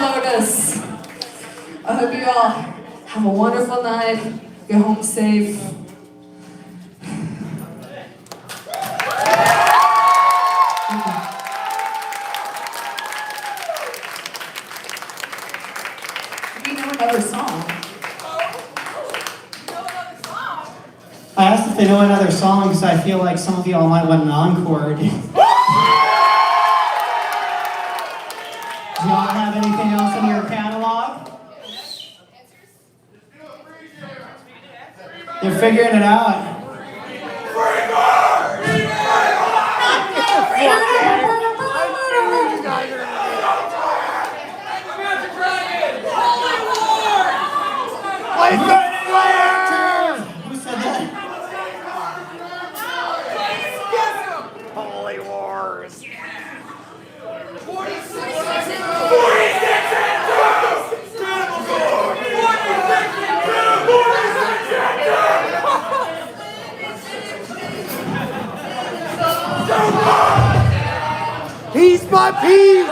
Lotus. I hope you all have a wonderful night. Get home safe. We know another song. I asked if they know another song because I feel like some of y'all might want an encore. Do y'all have anything else in your catalog? They're figuring it out. Who said that? Holy Wars. Piece by piece.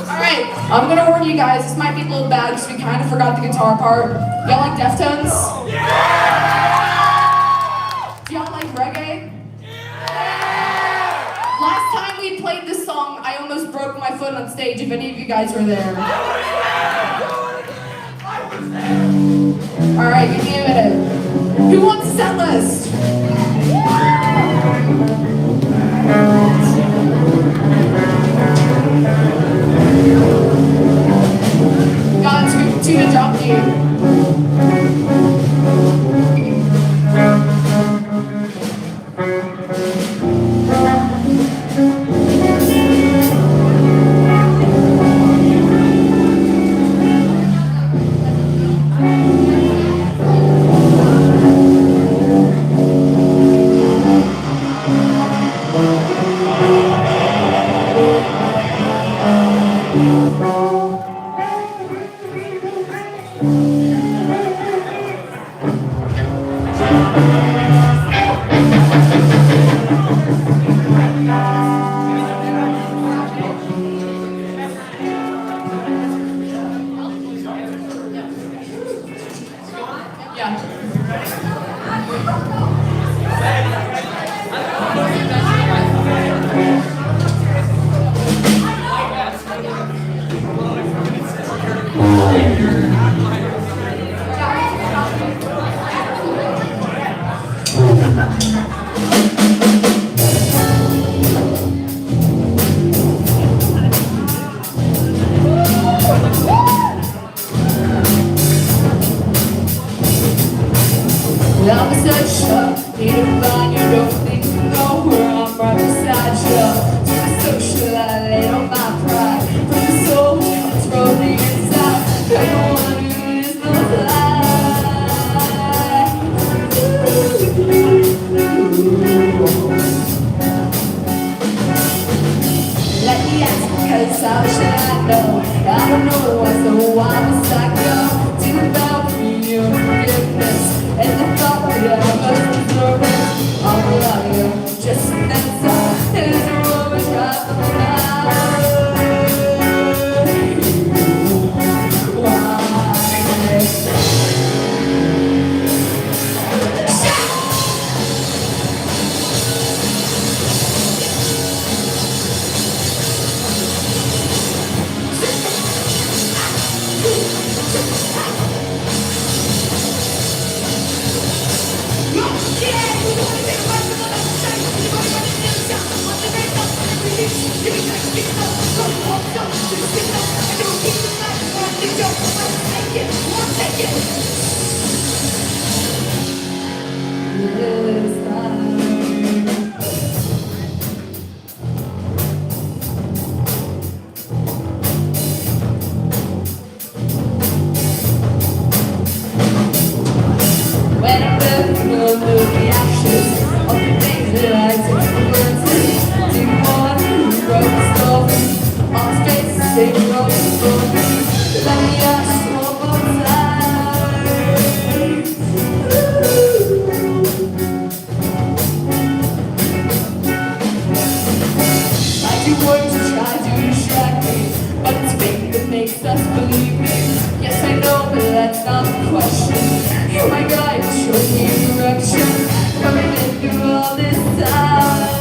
Alright, I'm gonna warn you guys, this might be a little bad because we kind of forgot the guitar part. Y'all like Deftones? Do y'all like reggae? Last time we played this song, I almost broke my foot on stage, if any of you guys were there. Alright, give me a minute. Who wants a set list? Got to the drop key. I'm such a need to find you, don't think you know where I'm right beside you. To the social, I laid on my pride. From the soul, it's from the inside. I don't want to lose no Let me ask, cause how should I know? I don't know why, so why must I go? To about me, your forgiveness. And the thought that I must deserve it, I'll allow you just inside. There's a woman right behind. When I'm looking over the ashes of the things that I took for granted, do you want to wrote the story on space, take try to distract me, but it's fate that makes us believe me. Yes, I know, but that's not the question. You're my guide, show me direction. Coming in through all this time.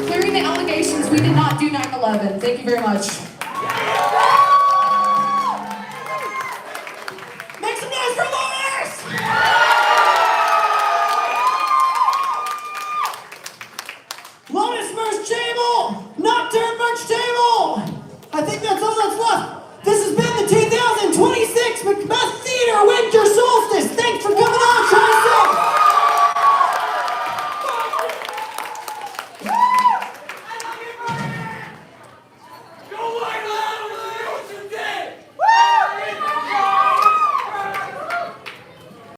Clearing the allegations, we did not do 9/11. Thank you very much. Make some noise for Lois! Lotus merch table! Nocturne merch table! I think that's all that's left.